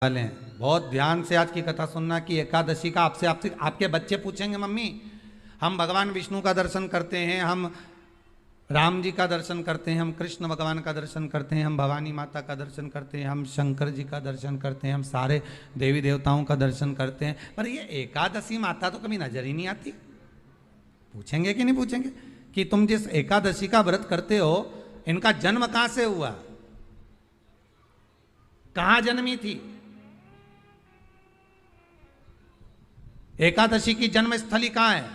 वाले हैं। बहुत ध्यान से आज की कथा सुनना कि एकादशी का आपसे आपसे आपके बच्चे पूछेंगे, मम्मी हम भगवान विष्णु का दर्शन करते हैं, हम राम जी का दर्शन करते हैं, हम कृष्ण भगवान का दर्शन करते हैं, हम भवानी माता का दर्शन करते हैं, हम शंकर जी का दर्शन करते हैं, हम सारे देवी देवताओं का दर्शन करते हैं, पर ये एकादशी माता तो कभी नजर ही नहीं आती। पूछेंगे कि नहीं पूछेंगे कि तुम जिस एकादशी का व्रत करते हो इनका जन्म कहां से हुआ, कहां जन्मी थी? एकादशी की जन्मस्थली कहां है?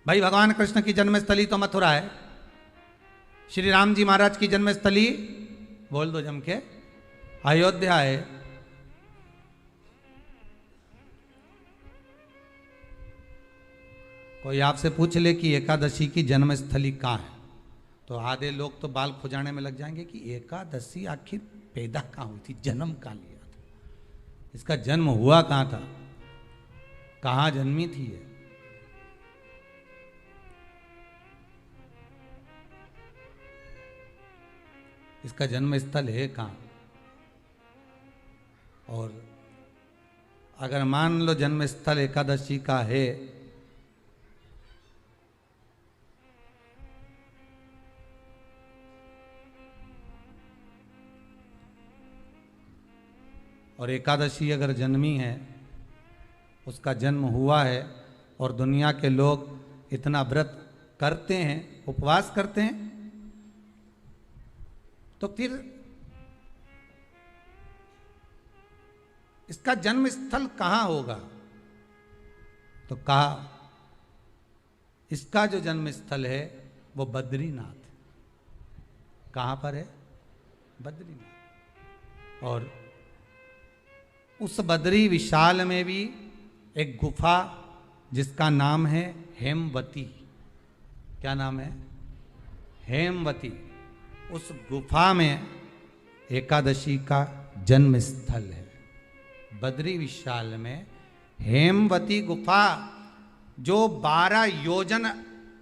भाई भगवान कृष्ण की जन्मस्थली तो मथुरा है, श्री राम जी महाराज की जन्मस्थली बोल दो जम के अयोध्या है। कोई आपसे पूछ ले कि एकादशी की जन्मस्थली कहां है तो आधे लोग तो बाल खुजाने में लग जाएंगे कि एकादशी आखिर पैदा कहां हुई थी, जन्म कहां लिया था, इसका जन्म हुआ कहां था, कहां जन्मी थी ये? इसका जन्म स्थल है कहां? और अगर मान लो जन्म स्थल एकादशी का है और एकादशी अगर जन्मी है, उसका जन्म हुआ है और दुनिया के लोग इतना व्रत करते हैं, उपवास करते हैं, तो फिर इसका जन्म स्थल कहां होगा? तो कहा इसका जो जन्म स्थल है वो बद्रीनाथ। कहां पर है? बद्रीनाथ। और उस बद्री विशाल में भी एक गुफा जिसका नाम है हेमवती। क्या नाम है? हेमवती। उस गुफा में एकादशी का जन्म स्थल है। बद्री विशाल में हेमवती गुफा जो 12 योजन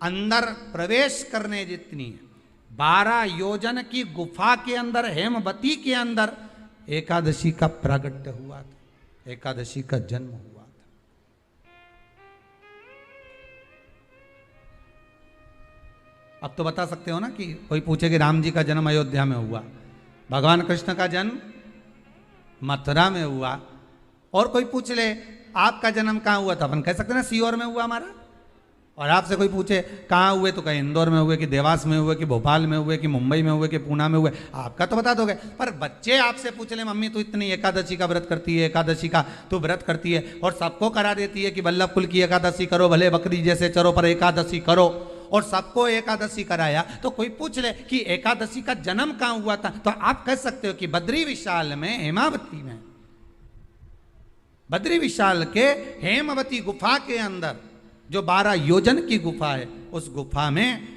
अंदर प्रवेश करने जितनी है, 12 योजन की गुफा के अंदर, हेमवती के अंदर एकादशी का प्रागट्य हुआ था, एकादशी का जन्म हुआ था। अब तो बता सकते हो ना कि कोई पूछे कि राम जी का जन्म अयोध्या में हुआ, भगवान कृष्ण का जन्म मथुरा में हुआ, और कोई पूछ ले आपका जन्म कहां हुआ था, अपन कह सकते ना सीहोर में हुआ हमारा। और आपसे कोई पूछे कहाँ हुए तो कहीं इंदौर में हुए, कि देवास में हुए, कि भोपाल में हुए, कि मुंबई में हुए, कि पूना में हुए, आपका तो बता दोगे। पर बच्चे आपसे पूछ ले मम्मी तू इतनी एकादशी का व्रत करती है, एकादशी का तू व्रत करती है और सबको करा देती है कि वल्लभ कुल की एकादशी करो, भले बकरी जैसे चरो पर एकादशी करो, और सबको एकादशी कराया, तो कोई पूछ ले कि एकादशी का जन्म कहाँ हुआ था, तो आप कह सकते हो कि बद्री विशाल में, हेमावती में, बद्री विशाल के हेमवती गुफा के अंदर जो 12 योजन की गुफा है, उस गुफा में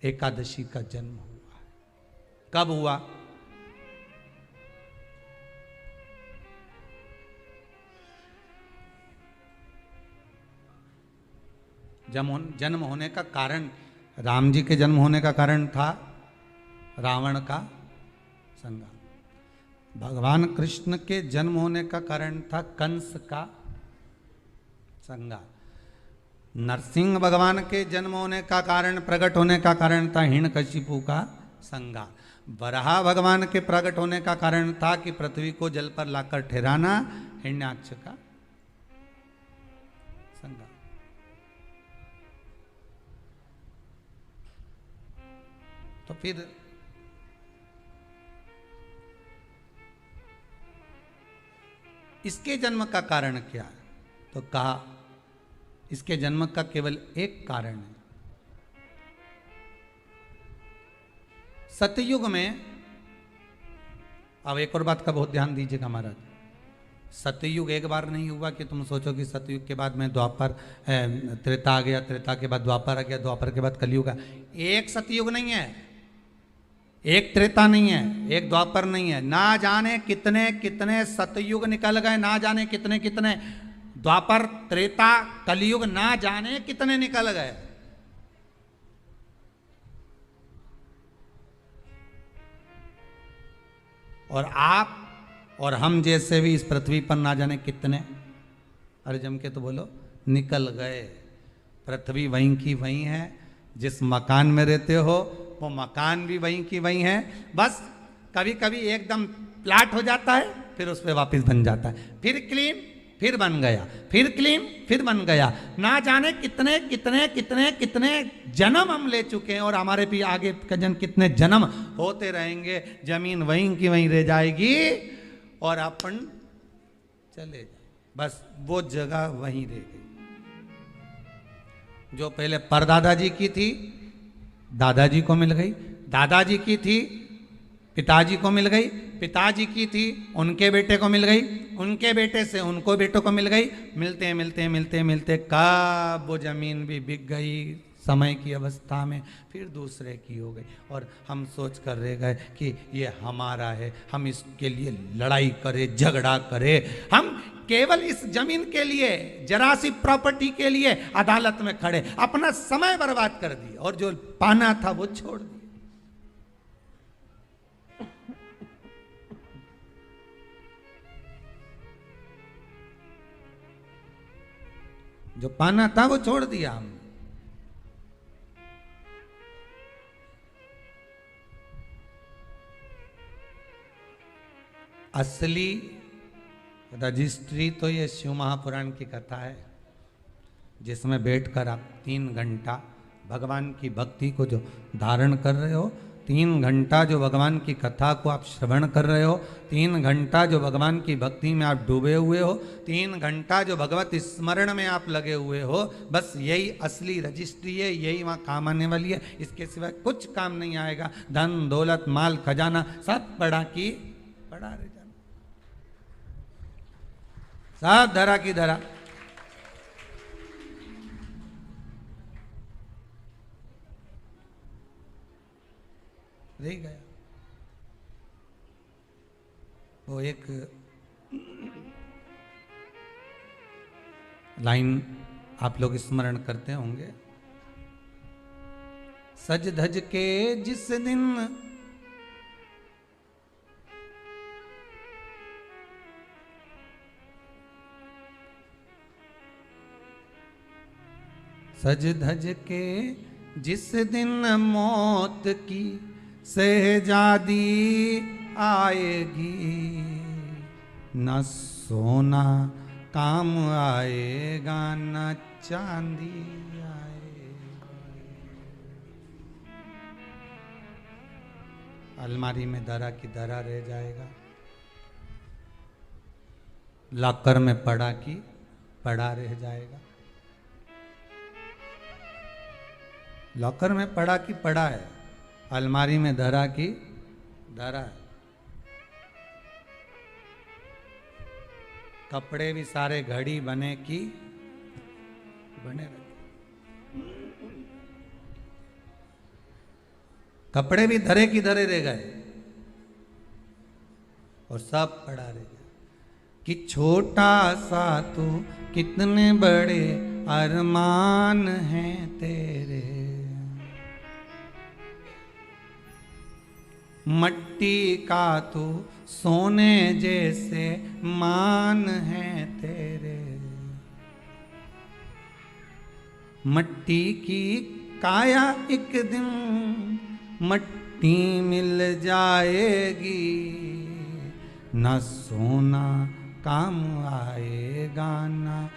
एकादशी का जन्म हुआ। कब हुआ? जन्म होने का कारण, राम जी के जन्म होने का कारण था रावण का संहार। भगवान कृष्ण के जन्म होने का कारण था कंस का संहार। नरसिंह भगवान के जन्म होने का कारण, प्रकट होने का कारण था हिरण्यकशिपु का संहार। वराह भगवान के प्रकट होने का कारण था कि पृथ्वी को जल पर लाकर ठहराना, हिरण्याक्ष का संहार। तो फिर इसके जन्म का कारण क्या है? तो कहा इसके जन्म का केवल एक कारण है। सतयुग में, अब एक और बात का बहुत ध्यान दीजिएगा महाराज, सतयुग एक बार नहीं हुआ कि तुम सोचो कि सतयुग के बाद में द्वापर, त्रेता आ गया, त्रेता के बाद द्वापर आ गया, द्वापर के बाद कलयुग आ। एक सतयुग नहीं है, एक त्रेता नहीं है, एक द्वापर नहीं है, ना जाने कितने कितने सतयुग निकल गए, ना जाने कितने कितने द्वापर, त्रेता, कलयुग, ना जाने कितने निकल गए। और आप और हम जैसे भी इस पृथ्वी पर ना जाने कितने, अरे जम के तो बोलो, निकल गए। पृथ्वी वहीं की वहीं है, जिस मकान में रहते हो वो मकान भी वहीं की वहीं है। बस कभी कभी एकदम प्लाट हो जाता है, फिर उस पर वापस बन जाता है, फिर क्लीन, फिर बन गया, फिर क्लीन, फिर बन गया। ना जाने कितने कितने कितने कितने जन्म हम ले चुके हैं, और हमारे भी आगे का जन्म कितने जन्म होते रहेंगे। जमीन वहीं की वहीं रह जाएगी और अपन चले जाए, बस वो जगह वहीं रह गई। जो पहले परदादा जी की थी, दादाजी को मिल गई, दादाजी की थी, पिताजी को मिल गई, पिताजी की थी, उनके बेटे को मिल गई, उनके बेटे से उनको बेटों को मिल गई। मिलते मिलते मिलते मिलते कब वो जमीन भी बिक गई समय की अवस्था में, फिर दूसरे की हो गई। और हम सोच कर रह गए कि ये हमारा है, हम इसके लिए लड़ाई करें, झगड़ा करें। हम केवल इस जमीन के लिए, जरा सी प्रॉपर्टी के लिए अदालत में खड़े, अपना समय बर्बाद कर दिया, और जो पाना था वो छोड़ दिया। जो पाना था वो छोड़ दिया हमने। असली रजिस्ट्री तो ये शिव महापुराण की कथा है, जिसमें बैठकर आप 3 घंटा भगवान की भक्ति को जो धारण कर रहे हो, 3 घंटा जो भगवान की कथा को आप श्रवण कर रहे हो, 3 घंटा जो भगवान की भक्ति में आप डूबे हुए हो, 3 घंटा जो भगवत स्मरण में आप लगे हुए हो, बस यही असली रजिस्ट्री है, यही वहाँ काम आने वाली है। इसके सिवाय कुछ काम नहीं आएगा। धन दौलत माल खजाना सब पड़ा की पड़ा रह जाना, सब धरा की धरा। रह गया। वो एक लाइन आप लोग स्मरण करते होंगे, सज धज के जिस दिन सज धज के जिस दिन मौत की शहजादी आएगी, न सोना काम आएगा न चांदी आएगा। अलमारी में धरा की धरा रह जाएगा, लॉकर में पड़ा की पड़ा रह जाएगा। लॉकर में पड़ा की पड़ा है, अलमारी में धरा की धरा है। कपड़े भी सारे घड़ी बने की बने रहे, कपड़े भी धरे की धरे रह गए और सब पड़ा रह गया। कि छोटा सा तू कितने बड़े अरमान हैं तेरे, मट्टी का तू सोने जैसे मान है तेरे। मट्टी की काया एक दिन मट्टी मिल जाएगी, न सोना काम आएगा न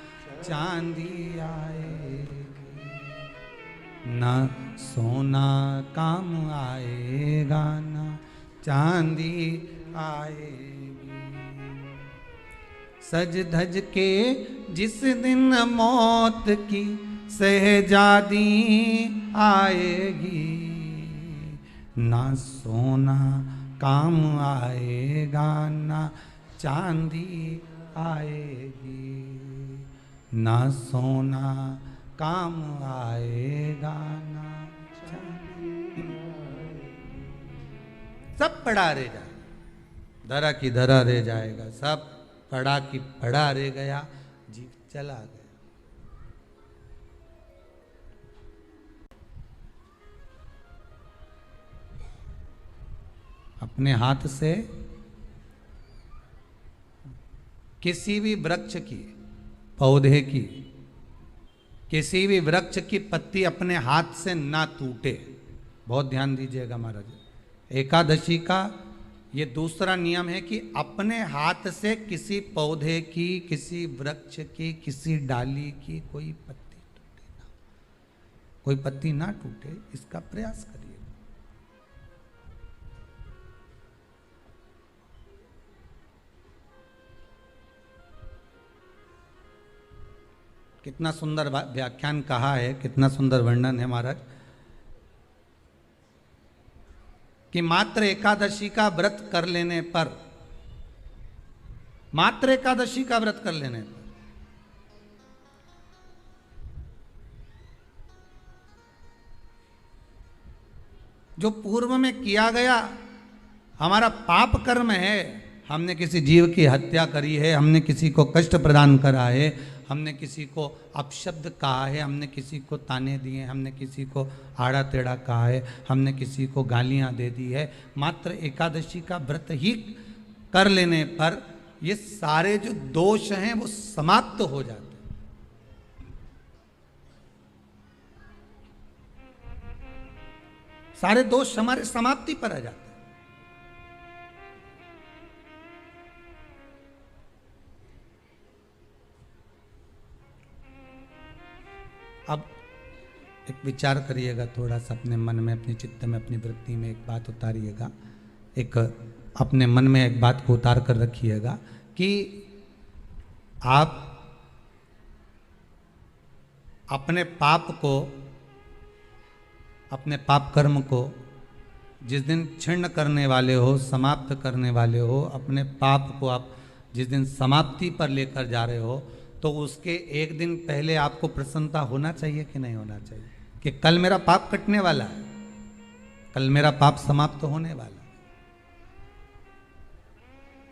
चांदी आएगी, न सोना काम आएगा न चांदी आएगी। सज धज के जिस दिन मौत की शहजादी आएगी, ना सोना काम आएगा ना चांदी आएगी, ना सोना काम आएगा ना चांदी आएगी। सब पड़ा रह जाएगा, धरा की धरा रह जाएगा, सब पड़ा की पड़ा रह गया, जीव चला गया। अपने हाथ से किसी भी वृक्ष की, पौधे की, किसी भी वृक्ष की पत्ती अपने हाथ से ना टूटे। बहुत ध्यान दीजिएगा महाराज। एकादशी का ये दूसरा नियम है कि अपने हाथ से किसी पौधे की, किसी वृक्ष की, किसी डाली की कोई पत्ती टूटे ना, कोई पत्ती ना टूटे, इसका प्रयास करिए। कितना सुंदर व्याख्यान कहा है, कितना सुंदर वर्णन है महाराज कि मात्र एकादशी का व्रत कर लेने पर, मात्र एकादशी का व्रत कर लेने पर जो पूर्व में किया गया हमारा पाप कर्म है, हमने किसी जीव की हत्या करी है, हमने किसी को कष्ट प्रदान करा है, हमने किसी को अपशब्द कहा है, हमने किसी को ताने दिए, हमने किसी को आड़ा टेढ़ा कहा है, हमने किसी को गालियां दे दी है, मात्र एकादशी का व्रत ही कर लेने पर ये सारे जो दोष हैं वो समाप्त हो जाते हैं। सारे दोष हमारे समाप्ति पर आ जाते हैं। अब एक विचार करिएगा थोड़ा सा अपने मन में, अपने चित्त में, अपनी वृत्ति में एक बात उतारिएगा, एक अपने मन में एक बात को उतार कर रखिएगा कि आप अपने पाप को, अपने पाप कर्म को जिस दिन क्षीण करने वाले हो, समाप्त करने वाले हो, अपने पाप को आप जिस दिन समाप्ति पर लेकर जा रहे हो, तो उसके एक दिन पहले आपको प्रसन्नता होना चाहिए कि नहीं होना चाहिए कि कल मेरा पाप कटने वाला है, कल मेरा पाप समाप्त होने वाला है,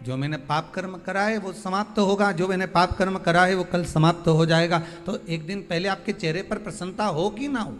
जो मैंने पाप कर्म करा है वो समाप्त होगा, जो मैंने पाप कर्म करा है वो कल समाप्त हो जाएगा। तो एक दिन पहले आपके चेहरे पर प्रसन्नता हो कि ना हो?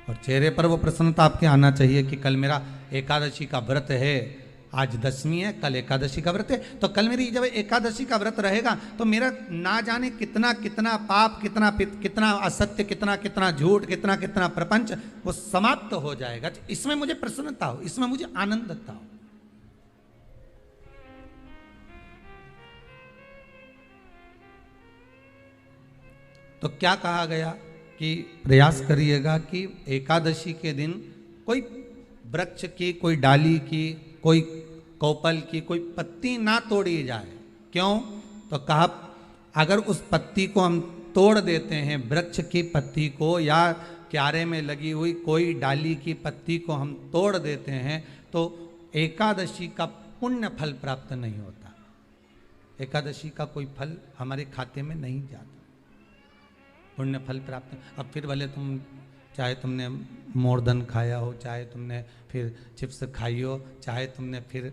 और चेहरे पर वो प्रसन्नता आपके आना चाहिए कि कल मेरा एकादशी का व्रत है, आज दशमी है, कल एकादशी का व्रत है, तो कल मेरी जब एकादशी का व्रत रहेगा तो मेरा ना जाने कितना कितना पाप, कितना कितना असत्य, कितना कितना झूठ, कितना कितना प्रपंच वो समाप्त हो जाएगा। इसमें मुझे प्रसन्नता हो, इसमें मुझे आनंदता हो। तो क्या कहा गया कि प्रयास करिएगा कि एकादशी के दिन कोई वृक्ष की, कोई डाली की, कोई कोपल की कोई पत्ती ना तोड़ी जाए। क्यों? तो कहा अगर उस पत्ती को हम तोड़ देते हैं, वृक्ष की पत्ती को या क्यारे में लगी हुई कोई डाली की पत्ती को हम तोड़ देते हैं तो एकादशी का पुण्य फल प्राप्त नहीं होता, एकादशी का कोई फल हमारे खाते में नहीं जाता, पुण्य फल प्राप्त। अब फिर भले तुम चाहे तुमने मोरधन खाया हो, चाहे तुमने फिर चिप्स खाई हो, चाहे तुमने फिर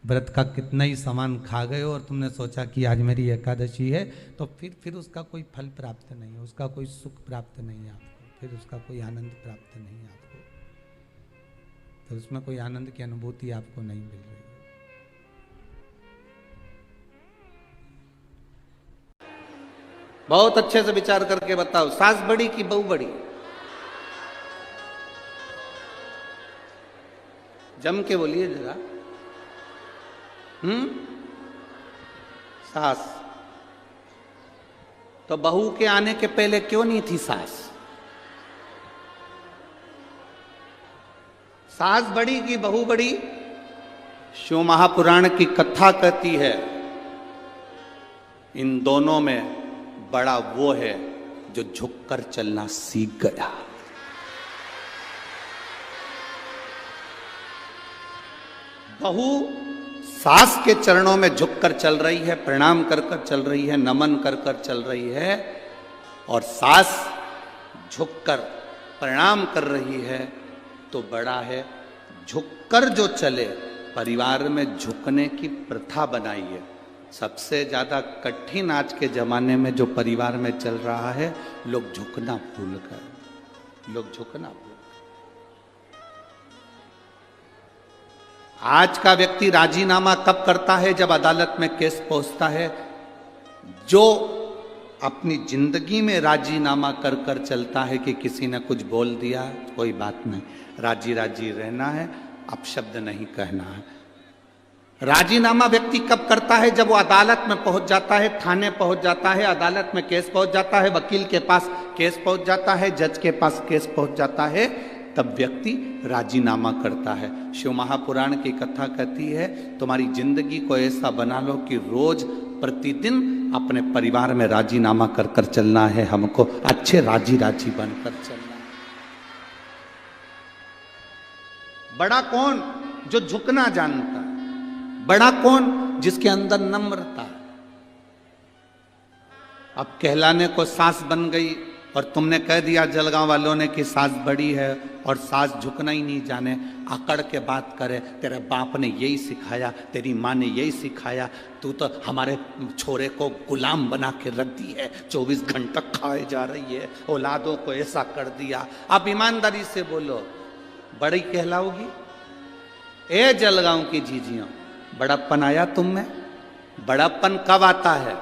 व्रत का कितना ही सामान खा गए हो और तुमने सोचा कि आज मेरी एकादशी है, तो फिर उसका कोई फल प्राप्त नहीं है, उसका कोई सुख प्राप्त नहीं है आपको, फिर उसका कोई आनंद प्राप्त नहीं है आपको, फिर उसमें कोई आनंद की अनुभूति आपको नहीं मिल रही है। बहुत अच्छे से विचार करके बताओ, सास बड़ी कि बहू बड़ी? जम के बोलिए जरा। सास। तो बहू के आने के पहले क्यों नहीं थी सास? सास बड़ी कि बहू बड़ी? शिव महापुराण की कथा कहती है इन दोनों में बड़ा वो है जो झुककर चलना सीख गया। बहू सास के चरणों में झुककर चल रही है, प्रणाम कर कर चल रही है, नमन कर कर चल रही है, और सास झुककर प्रणाम कर रही है तो बड़ा है झुककर जो चले। परिवार में झुकने की प्रथा बनाई है। सबसे ज्यादा कठिन आज के जमाने में जो परिवार में चल रहा है, लोग झुकना भूल गए, लोग झुकना भूल गए। आज का व्यक्ति राजीनामा कब करता है? जब अदालत में केस पहुंचता है। जो अपनी जिंदगी में राजीनामा कर कर चलता है कि किसी ने कुछ बोल दिया, कोई बात नहीं, राजी राजी रहना है, अपशब्द नहीं कहना है। राजीनामा व्यक्ति कब करता है? जब वो अदालत में पहुंच जाता है, थाने पहुंच जाता है, अदालत में केस पहुंच जाता है, वकील के पास केस पहुंच जाता है, जज के पास केस पहुंच जाता है, तब व्यक्ति राजीनामा करता है। शिव महापुराण की कथा कहती है, तुम्हारी जिंदगी को ऐसा बना लो कि रोज प्रतिदिन अपने परिवार में राजीनामा कर कर चलना है, हमको अच्छे राजी राजी बनकर चलना है। बड़ा कौन? जो झुकना जानता है। बड़ा कौन? जिसके अंदर नम्रता है। अब कहलाने को सास बन गई और तुमने कह दिया जलगांव वालों ने कि सास बड़ी है और सास झुकना ही नहीं जाने, अकड़ के बात करे, तेरे बाप ने यही सिखाया, तेरी माँ ने यही सिखाया, तू तो हमारे छोरे को गुलाम बना के रख दी है, 24 घंटा खाए जा रही है, औलादों को ऐसा कर दिया। अब ईमानदारी से बोलो, बड़ी कहलाओगी? ए जलगांव की जीजियों, बड़प्पन आया तुम में? बड़प्पन कब आता है?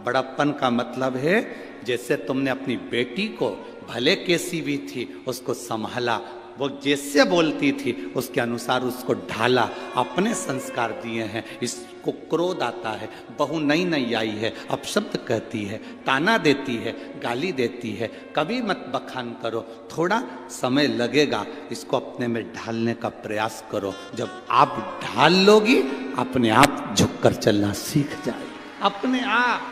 बड़प्पन का मतलब है जैसे तुमने अपनी बेटी को, भले कैसी भी थी, उसको संभाला, वो जैसे बोलती थी उसके अनुसार उसको ढाला, अपने संस्कार दिए हैं। इसको क्रोध आता है, बहू नई नई आई है, अपशब्द कहती है, ताना देती है, गाली देती है, कभी मत बखान करो, थोड़ा समय लगेगा, इसको अपने में ढालने का प्रयास करो। जब आप ढाल लोगी, अपने आप झुककर चलना सीख जाए, अपने आप।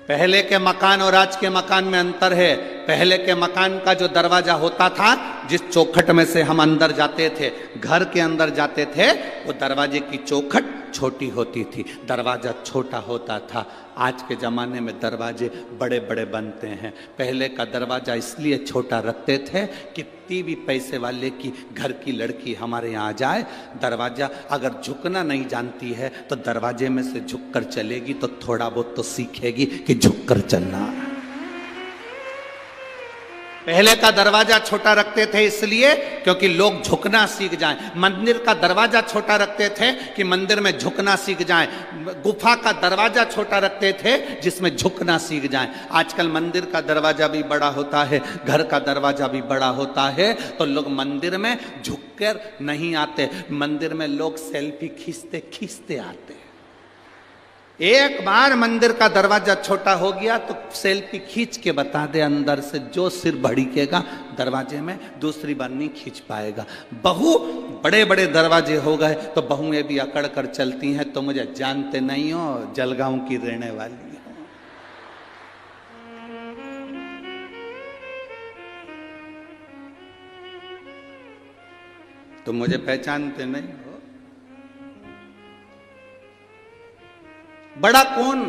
पहले के मकान और आज के मकान में अंतर है। पहले के मकान का जो दरवाजा होता था, जिस चौखट में से हम अंदर जाते थे, घर के अंदर जाते थे, वो दरवाजे की चौखट छोटी होती थी, दरवाजा छोटा होता था। आज के ज़माने में दरवाजे बड़े बड़े बनते हैं। पहले का दरवाजा इसलिए छोटा रखते थे कि कितनी भी पैसे वाले की घर की लड़की हमारे यहाँ आ जाए, दरवाजा अगर झुकना नहीं जानती है तो दरवाजे में से झुककर चलेगी तो थोड़ा बहुत तो सीखेगी कि झुककर चलना। पहले का दरवाजा छोटा रखते थे इसलिए क्योंकि लोग झुकना सीख जाएं। मंदिर का दरवाजा छोटा रखते थे कि मंदिर में झुकना सीख जाएं। गुफा का दरवाजा छोटा रखते थे जिसमें झुकना सीख जाएं। आजकल मंदिर का दरवाजा भी बड़ा होता है, घर का दरवाजा भी बड़ा होता है, तो लोग मंदिर में झुककर नहीं आते, मंदिर में लोग सेल्फी खींचते खींचते आते हैं। एक बार मंदिर का दरवाजा छोटा हो गया तो सेल्फी खींच के बता दे अंदर से, जो सिर भड़केगा दरवाजे में दूसरी बार नहीं खींच पाएगा। बहू बड़े बड़े दरवाजे हो गए तो बहुएं भी अकड़ कर चलती हैं, तो मुझे जानते नहीं हो, जलगांव की रहने वाली हो। तुम मुझे पहचानते नहीं हो। बड़ा कौन?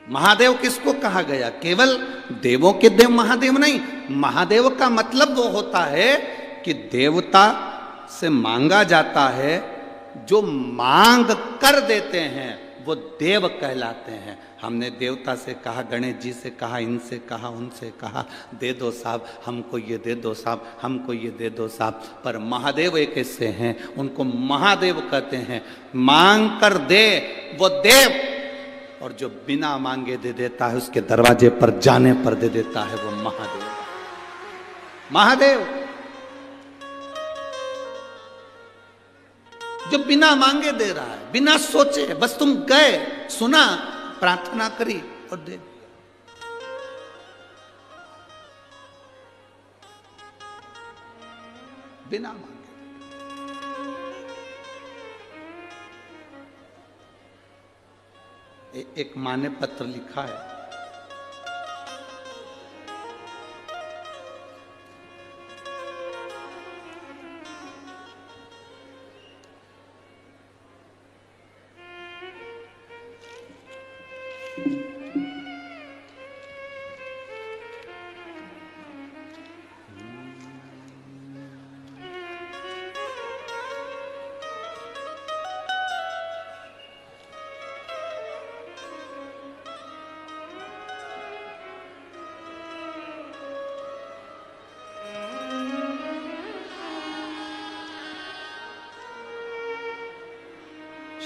महादेव किसको कहा गया? केवल देवों के देव महादेव नहीं। महादेव का मतलब वो होता है कि देवता से मांगा जाता है, जो मांग कर देते हैं वो देव कहलाते हैं। हमने देवता से कहा, गणेश जी से कहा, इनसे कहा, उनसे कहा, दे दो साहब, हमको ये दे दो साहब, हमको ये दे दो साहब। पर महादेव एक ऐसे हैं, उनको महादेव कहते हैं। मांग कर दे वो देव, और जो बिना मांगे दे देता है, उसके दरवाजे पर जाने पर दे देता है, वो महादेव। महादेव जो बिना मांगे दे रहा है, बिना सोचे, बस तुम गए, सुना, प्रार्थना करी और दे दिया। बिना मांगे। एक मां ने पत्र लिखा है,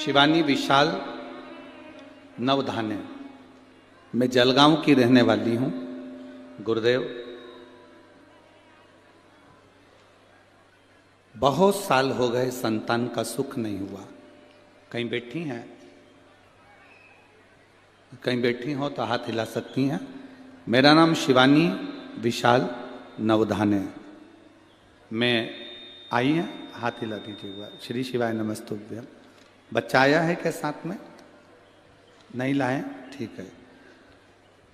शिवानी विशाल नवधाने, मैं जलगांव की रहने वाली हूं। गुरुदेव, बहुत साल हो गए संतान का सुख नहीं हुआ। कहीं बैठी हैं? कहीं बैठी हो तो हाथ हिला सकती हैं। मेरा नाम शिवानी विशाल नवधाने। मैं आई हैं, हाथ हिला दीजिएगा। श्री शिवाय नमस्तुभ्यम। बच्चा आया है क्या साथ में? नहीं लाए? ठीक है।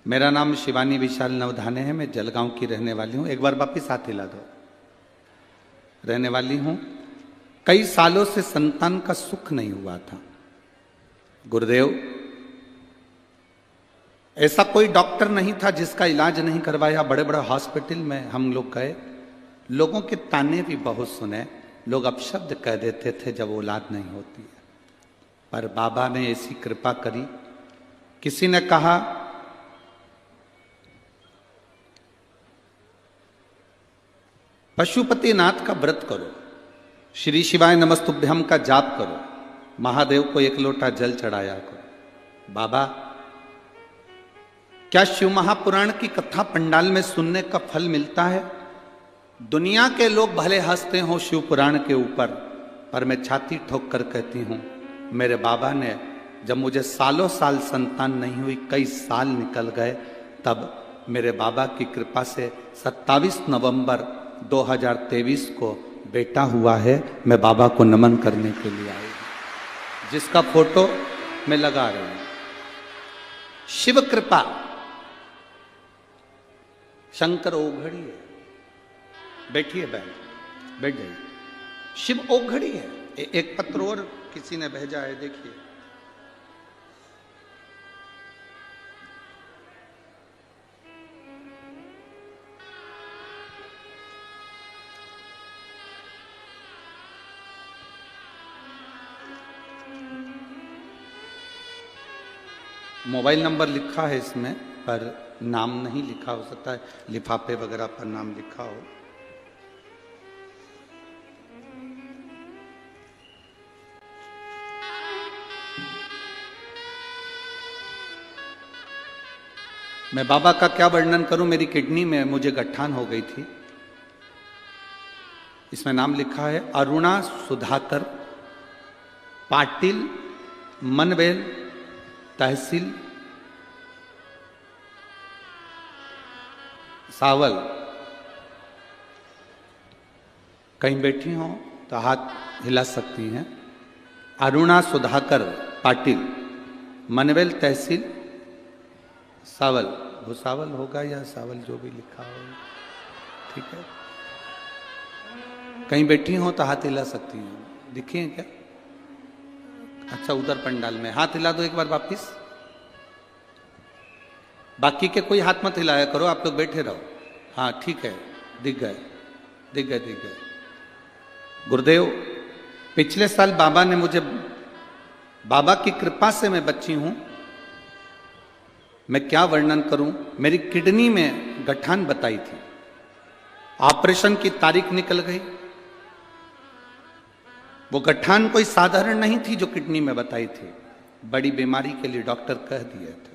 मेरा नाम शिवानी विशाल नवधाने है। मैं जलगांव की रहने वाली हूँ। एक बार वापिस हाथ हिला दो। रहने वाली हूँ। कई सालों से संतान का सुख नहीं हुआ था। गुरुदेव, ऐसा कोई डॉक्टर नहीं था जिसका इलाज नहीं करवाया। बड़े बड़े हॉस्पिटल में हम लोग गए, लोगों के ताने भी बहुत सुने। लोग अपशब्द कह देते थे जब औलाद नहीं होती है, पर बाबा ने ऐसी कृपा करी। किसी ने कहा पशुपतिनाथ का व्रत करो, श्री शिवाय नमस्तुभ्यम का जाप करो, महादेव को एक लोटा जल चढ़ाया करो। बाबा, क्या शिव महापुराण की कथा पंडाल में सुनने का फल मिलता है? दुनिया के लोग भले हंसते हो शिव पुराण के ऊपर, पर मैं छाती ठोक कर कहती हूं, मेरे बाबा ने जब मुझे सालों साल संतान नहीं हुई, कई साल निकल गए, तब मेरे बाबा की कृपा से 27 नवंबर 2023 को बेटा हुआ है। मैं बाबा को नमन करने के लिए आई हूं, जिसका फोटो मैं लगा रही हूं। शिव कृपा, शंकर ओघड़ी है। बैठिए बहन, बैठ जाइए। शिव ओघड़ी है। एक पत्र और किसी ने भेजा है, देखिए। मोबाइल नंबर लिखा है इसमें, पर नाम नहीं लिखा। हो सकता है लिफाफे वगैरह पर नाम लिखा हो। मैं बाबा का क्या वर्णन करूं। मेरी किडनी में मुझे गठान हो गई थी। इसमें नाम लिखा है अरुणा सुधाकर पाटिल, मनवेल, तहसील सावल। कहीं बैठी हो तो हाथ हिला सकती हैं। अरुणा सुधाकर पाटिल, मनवेल, तहसील सावल। भुसावल होगा या सावल, जो भी लिखा हो, ठीक है। कहीं बैठी हो तो हाथ हिला सकती हैं। दिखिए क्या? अच्छा, उधर पंडाल में हाथ हिला दो एक बार वापिस। बाकी के कोई हाथ मत हिलाया करो, आप लोग बैठे रहो। हाँ ठीक है, दिख गए, दिख गए, दिख गए। गुरुदेव, पिछले साल बाबा ने मुझे, बाबा की कृपा से मैं बच्ची हूं। मैं क्या वर्णन करूं। मेरी किडनी में गठान बताई थी, ऑपरेशन की तारीख निकल गई। वो गठान कोई साधारण नहीं थी जो किडनी में बताई थी, बड़ी बीमारी के लिए डॉक्टर कह दिए थे।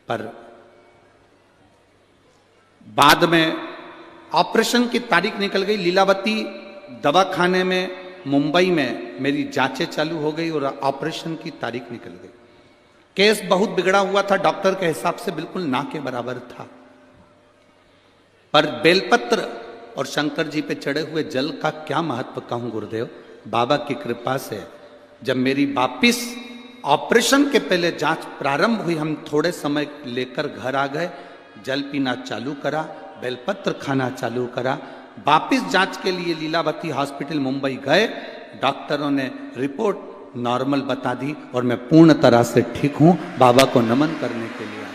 पर बाद में ऑपरेशन की तारीख निकल गई। लीलावती दवाखाने में मुंबई में मेरी जांचें चालू हो गई और ऑपरेशन की तारीख निकल गई। केस बहुत बिगड़ा हुआ था, डॉक्टर के हिसाब से बिल्कुल ना के बराबर था। पर बेलपत्र और शंकर जी पे चढ़े हुए जल का क्या महत्व कहूं गुरुदेव। बाबा की कृपा से जब मेरी वापिस ऑपरेशन के पहले जांच प्रारंभ हुई, हम थोड़े समय लेकर घर आ गए, जल पीना चालू करा, बेलपत्र खाना चालू करा। वापिस जांच के लिए लीलावती हॉस्पिटल मुंबई गए, डॉक्टरों ने रिपोर्ट नॉर्मल बता दी और मैं पूर्ण तरह से ठीक हूं। बाबा को नमन करने के लिए आया।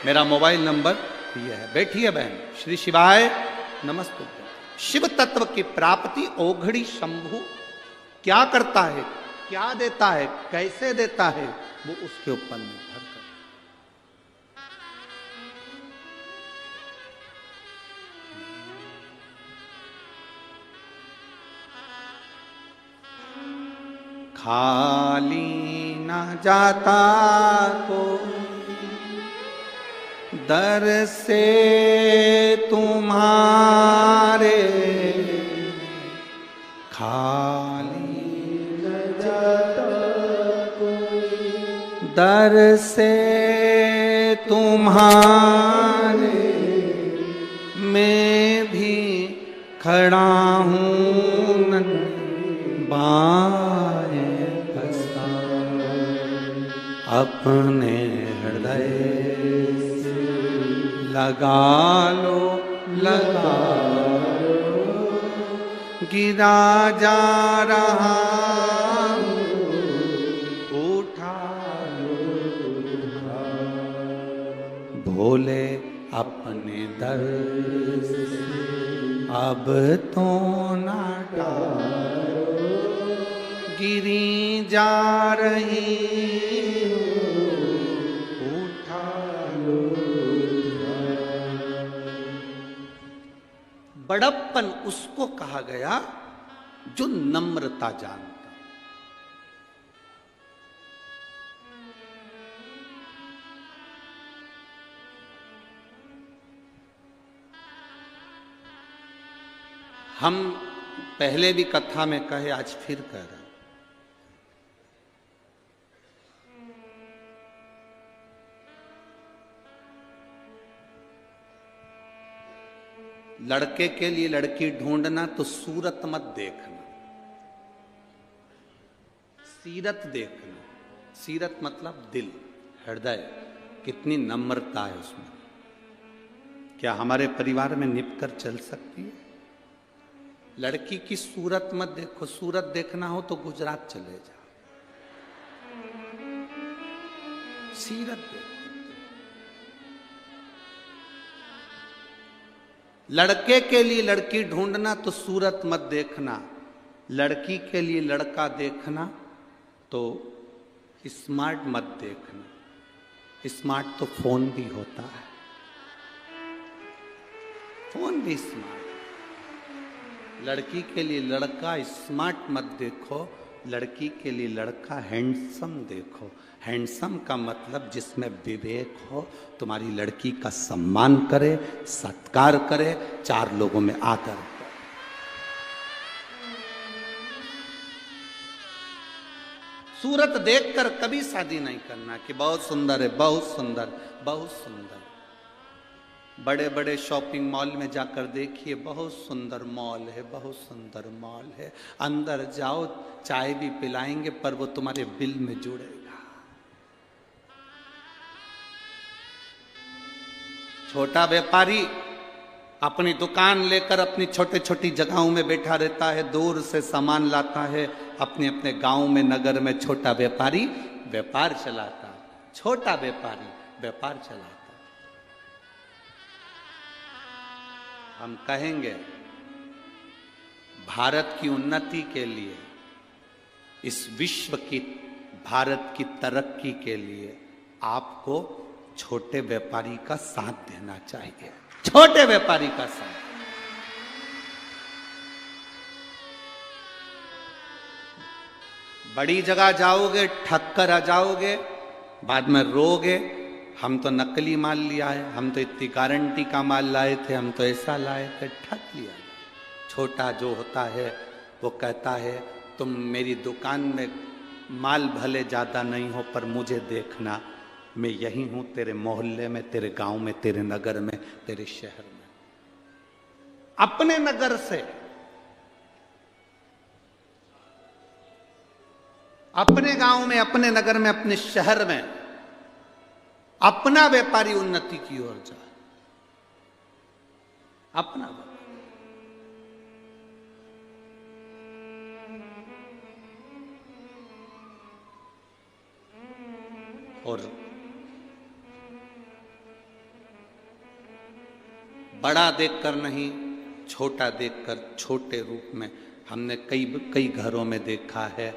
मेरा मोबाइल नंबर ये है। बैठिए बहन। श्री शिवाय नमस्ते। शिव तत्व की प्राप्ति ओघड़ी शंभु क्या करता है, क्या देता है, कैसे देता है, वो उसके ऊपर निर्भर करता है। खाली न जाता को दर से तुम्हारे, खाली न जाता कोई दर से तुम्हारे, मैं भी खड़ा हूँ बाएं पसार, अपने हृदय से लगा लो, लगा लो, गिरा जा रहा उठा लो, भोले अपने दर से अब तो ना टालो, गिरी जा रही उठा लो। बड़प्पन उसको कहा गया जो नम्रता जानता। हम पहले भी कथा में कहे, आज फिर कह रहे हैं, लड़के के लिए लड़की ढूंढना तो सूरत मत देखना, सीरत देखना। सीरत मतलब दिल, हृदय, कितनी नम्रता है उसमें। क्या हमारे परिवार में निप कर चल सकती है? लड़की की सूरत मत देखो, सूरत देखना हो तो गुजरात चले जाओ, सीरत देखो। लड़के के लिए लड़की ढूंढना तो सूरत मत देखना, लड़की के लिए लड़का देखना तो स्मार्ट मत देखना। स्मार्ट तो फोन भी होता है, फोन भी स्मार्ट। लड़की के लिए लड़का स्मार्ट मत देखो, लड़की के लिए लड़का हैंडसम देखो। हैंडसम का मतलब जिसमें विवेक हो, तुम्हारी लड़की का सम्मान करे, सत्कार करे, चार लोगों में आदर करे। सूरत देखकर कभी शादी नहीं करना कि बहुत सुंदर है, बहुत सुंदर, बहुत सुंदर। बड़े बड़े शॉपिंग मॉल में जाकर देखिए, बहुत सुंदर मॉल है, बहुत सुंदर मॉल है। अंदर जाओ, चाय भी पिलाएंगे पर वो तुम्हारे बिल में जुड़ेगा। छोटा व्यापारी अपनी दुकान लेकर अपनी छोटे छोटी जगहों में बैठा रहता है, दूर से सामान लाता है अपने अपने गांव में, नगर में। छोटा व्यापारी व्यापार चलाता, छोटा व्यापारी व्यापार चलाता। हम कहेंगे भारत की उन्नति के लिए, इस विश्व की, भारत की तरक्की के लिए आपको छोटे व्यापारी का साथ देना चाहिए, छोटे व्यापारी का साथ। बड़ी जगह जाओगे, ठग कर आ जाओगे, बाद में रोगे हम तो नकली माल लिया है, हम तो इतनी गारंटी का माल लाए थे, हम तो ऐसा लाए थे, ठग लिया। छोटा जो होता है वो कहता है तुम मेरी दुकान में माल भले ज़्यादा नहीं हो पर मुझे देखना, मैं यही हूँ तेरे मोहल्ले में, तेरे गांव में, तेरे नगर में, तेरे शहर में। अपने नगर से, अपने गांव में, अपने नगर में, अपने शहर में अपना व्यापारी उन्नति की ओर जाए। अपना और बड़ा देखकर नहीं, छोटा देखकर, छोटे रूप में। हमने कई घरों में देखा है,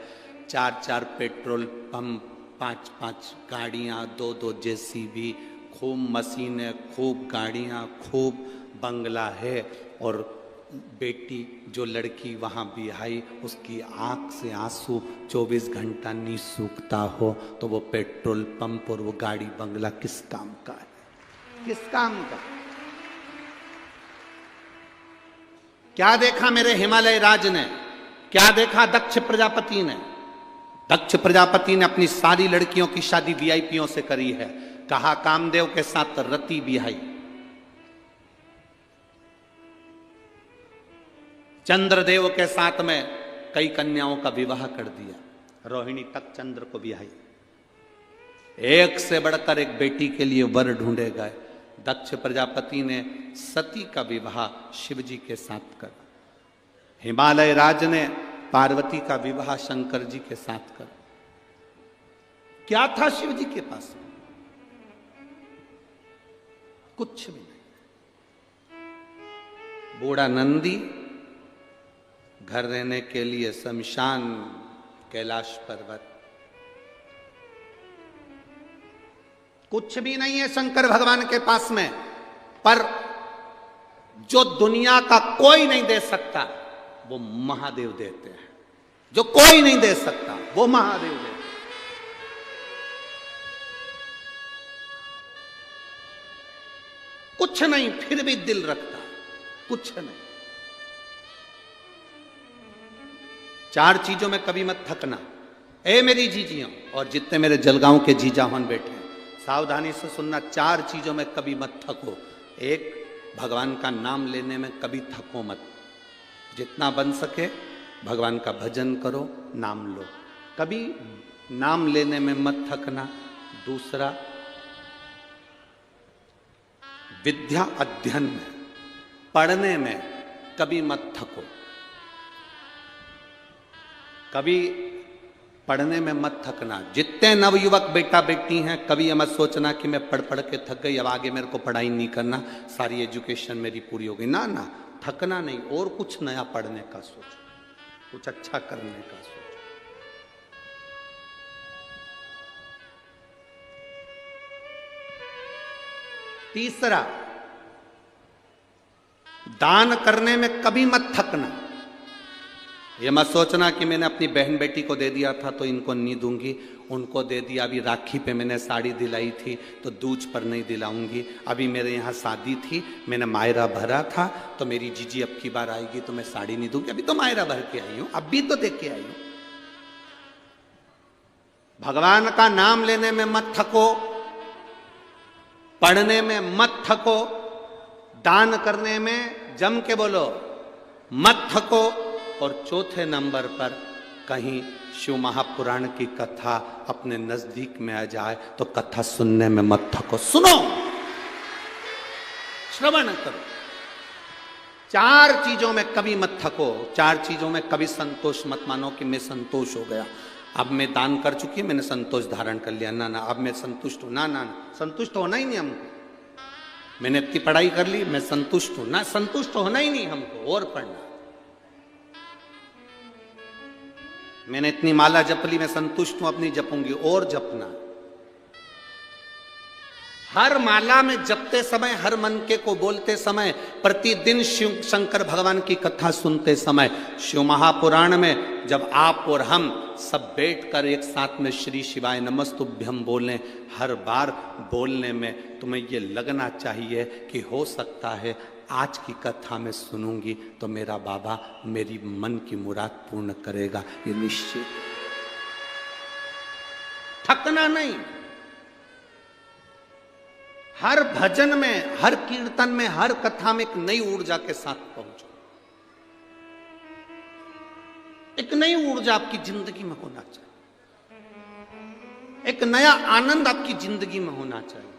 4 पेट्रोल पंप, 5 गाड़ियाँ, 2 जेसीबी, खूब मशीनें, खूब गाड़ियाँ, खूब बंगला है और बेटी जो लड़की वहां बिहाई उसकी आंख से आंसू 24 घंटा नहीं सूखता हो तो वो पेट्रोल पंप और वो गाड़ी बंगला किस काम का है? किस काम का? क्या देखा मेरे हिमालय राज ने? क्या देखा दक्ष प्रजापति ने? दक्ष प्रजापति ने अपनी सारी लड़कियों की शादी वीआईपीओ से करी है। कहा कामदेव के साथ रति बिहाई, चंद्रदेव के साथ में कई कन्याओं का विवाह कर दिया, रोहिणी तक चंद्र को बिहाई। एक से बढ़कर एक बेटी के लिए वर ढूंढे गए। दक्ष प्रजापति ने सती का विवाह शिवजी के साथ करा। हिमालय राज ने पार्वती का विवाह शंकर जी के साथ करा। क्या था शिव जी के पास? कुछ भी नहीं। बूढ़ा नंदी, घर रहने के लिए शमशान, कैलाश पर्वत, कुछ भी नहीं है शंकर भगवान के पास में। पर जो दुनिया का कोई नहीं दे सकता वो महादेव देते हैं। जो कोई नहीं दे सकता वो महादेव देते हैं। कुछ नहीं फिर भी दिल रखता, कुछ नहीं। 4 चीजों में कभी मत थकना। ए मेरी जीजियों और जितने मेरे जलगांव के जीजा हन बैठे हैं, सावधानी से सुनना। 4 चीजों में कभी मत थको। 1, भगवान का नाम लेने में कभी थको मत। जितना बन सके भगवान का भजन करो, नाम लो, कभी नाम लेने में मत थकना। दूसरा, विद्या अध्ययन में, पढ़ने में कभी मत थको। कभी पढ़ने में मत थकना। जितने नवयुवक बेटा बेटी हैं, कभी ये मत सोचना कि मैं पढ़ पढ़ के थक गई, अब आगे मेरे को पढ़ाई नहीं करना, सारी एजुकेशन मेरी पूरी हो गई। ना ना, थकना नहीं, और कुछ नया पढ़ने का सोचो, कुछ अच्छा करने का सोचो। तीसरा, दान करने में कभी मत थकना। ये मत सोचना कि मैंने अपनी बहन बेटी को दे दिया था तो इनको नहीं दूंगी, उनको दे दिया, अभी राखी पे मैंने साड़ी दिलाई थी तो दूज पर नहीं दिलाऊंगी, अभी मेरे यहाँ शादी थी मैंने मायरा भरा था तो मेरी जीजी अब की बार आएगी तो मैं साड़ी नहीं दूंगी, अभी तो मायरा भर के आई हूं, अब भी तो देख के आई हूं। भगवान का नाम लेने में मत थको, पढ़ने में मत थको, दान करने में जम के बोलो मत थको। और चौथे नंबर पर कहीं शिव महापुराण की कथा अपने नजदीक में आ जाए तो कथा सुनने में मत थको, सुनो, श्रवण करो। 4 चीजों में कभी मत थको। 4 चीजों में कभी संतोष मत मानो कि मैं संतोष हो गया, अब मैं दान कर चुकी, मैंने संतोष धारण कर लिया। ना ना, अब मैं संतुष्ट हूं। ना ना, संतुष्ट होना ही नहीं हमको। मैंने इतनी पढ़ाई कर ली, मैं संतुष्ट हूं ना, संतुष्ट होना ही नहीं हमको, और पढ़ना। मैंने इतनी माला जप ली, मैं संतुष्ट हूं, अपनी जपूंगी, और जपना। हर माला में जपते समय, हर मनके को बोलते समय, प्रतिदिन शिव शंकर भगवान की कथा सुनते समय, शिव महापुराण में जब आप और हम सब बैठकर एक साथ में श्री शिवाय नमस्तुभ्यम बोलें, हर बार बोलने में तुम्हें ये लगना चाहिए कि हो सकता है आज की कथा में सुनूंगी तो मेरा बाबा मेरी मन की मुराद पूर्ण करेगा, ये निश्चित। थकना नहीं। हर भजन में, हर कीर्तन में, हर कथा में एक नई ऊर्जा के साथ पहुंचो। एक नई ऊर्जा आपकी जिंदगी में होना चाहिए, एक नया आनंद आपकी जिंदगी में होना चाहिए।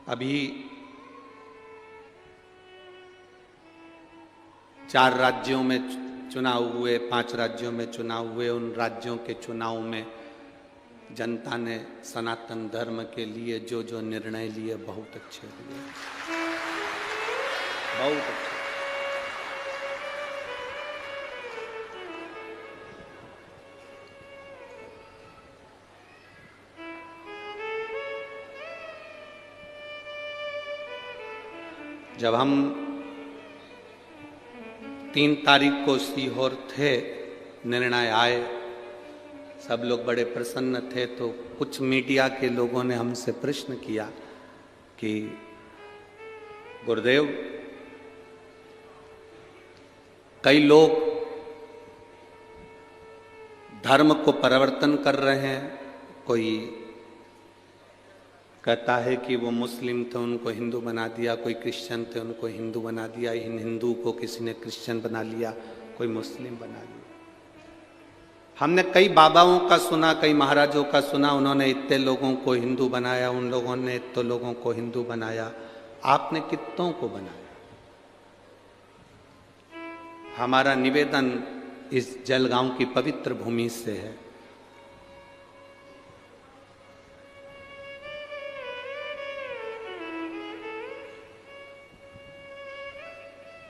अभी 4 राज्यों में चुनाव हुए, 5 राज्यों में चुनाव हुए। उन राज्यों के चुनाव में जनता ने सनातन धर्म के लिए जो जो निर्णय लिए बहुत अच्छे लिए, बहुत अच्छा। जब हम 3 तारीख को सीहोर थे, निर्णय आए, सब लोग बड़े प्रसन्न थे, तो कुछ मीडिया के लोगों ने हमसे प्रश्न किया कि गुरुदेव, कई लोग धर्म को परिवर्तन कर रहे हैं, कोई कहता है कि वो मुस्लिम थे उनको हिंदू बना दिया, कोई क्रिश्चियन थे उनको हिंदू बना दिया, इन हिंदू को किसी ने क्रिश्चियन बना लिया, कोई मुस्लिम बना लिया। हमने कई बाबाओं का सुना, कई महाराजों का सुना, उन्होंने इतने लोगों को हिंदू बनाया, उन लोगों ने इतने लोगों को हिंदू बनाया। आपने कितनों को बनाया? हमारा निवेदन इस जलगांव की पवित्र भूमि से है,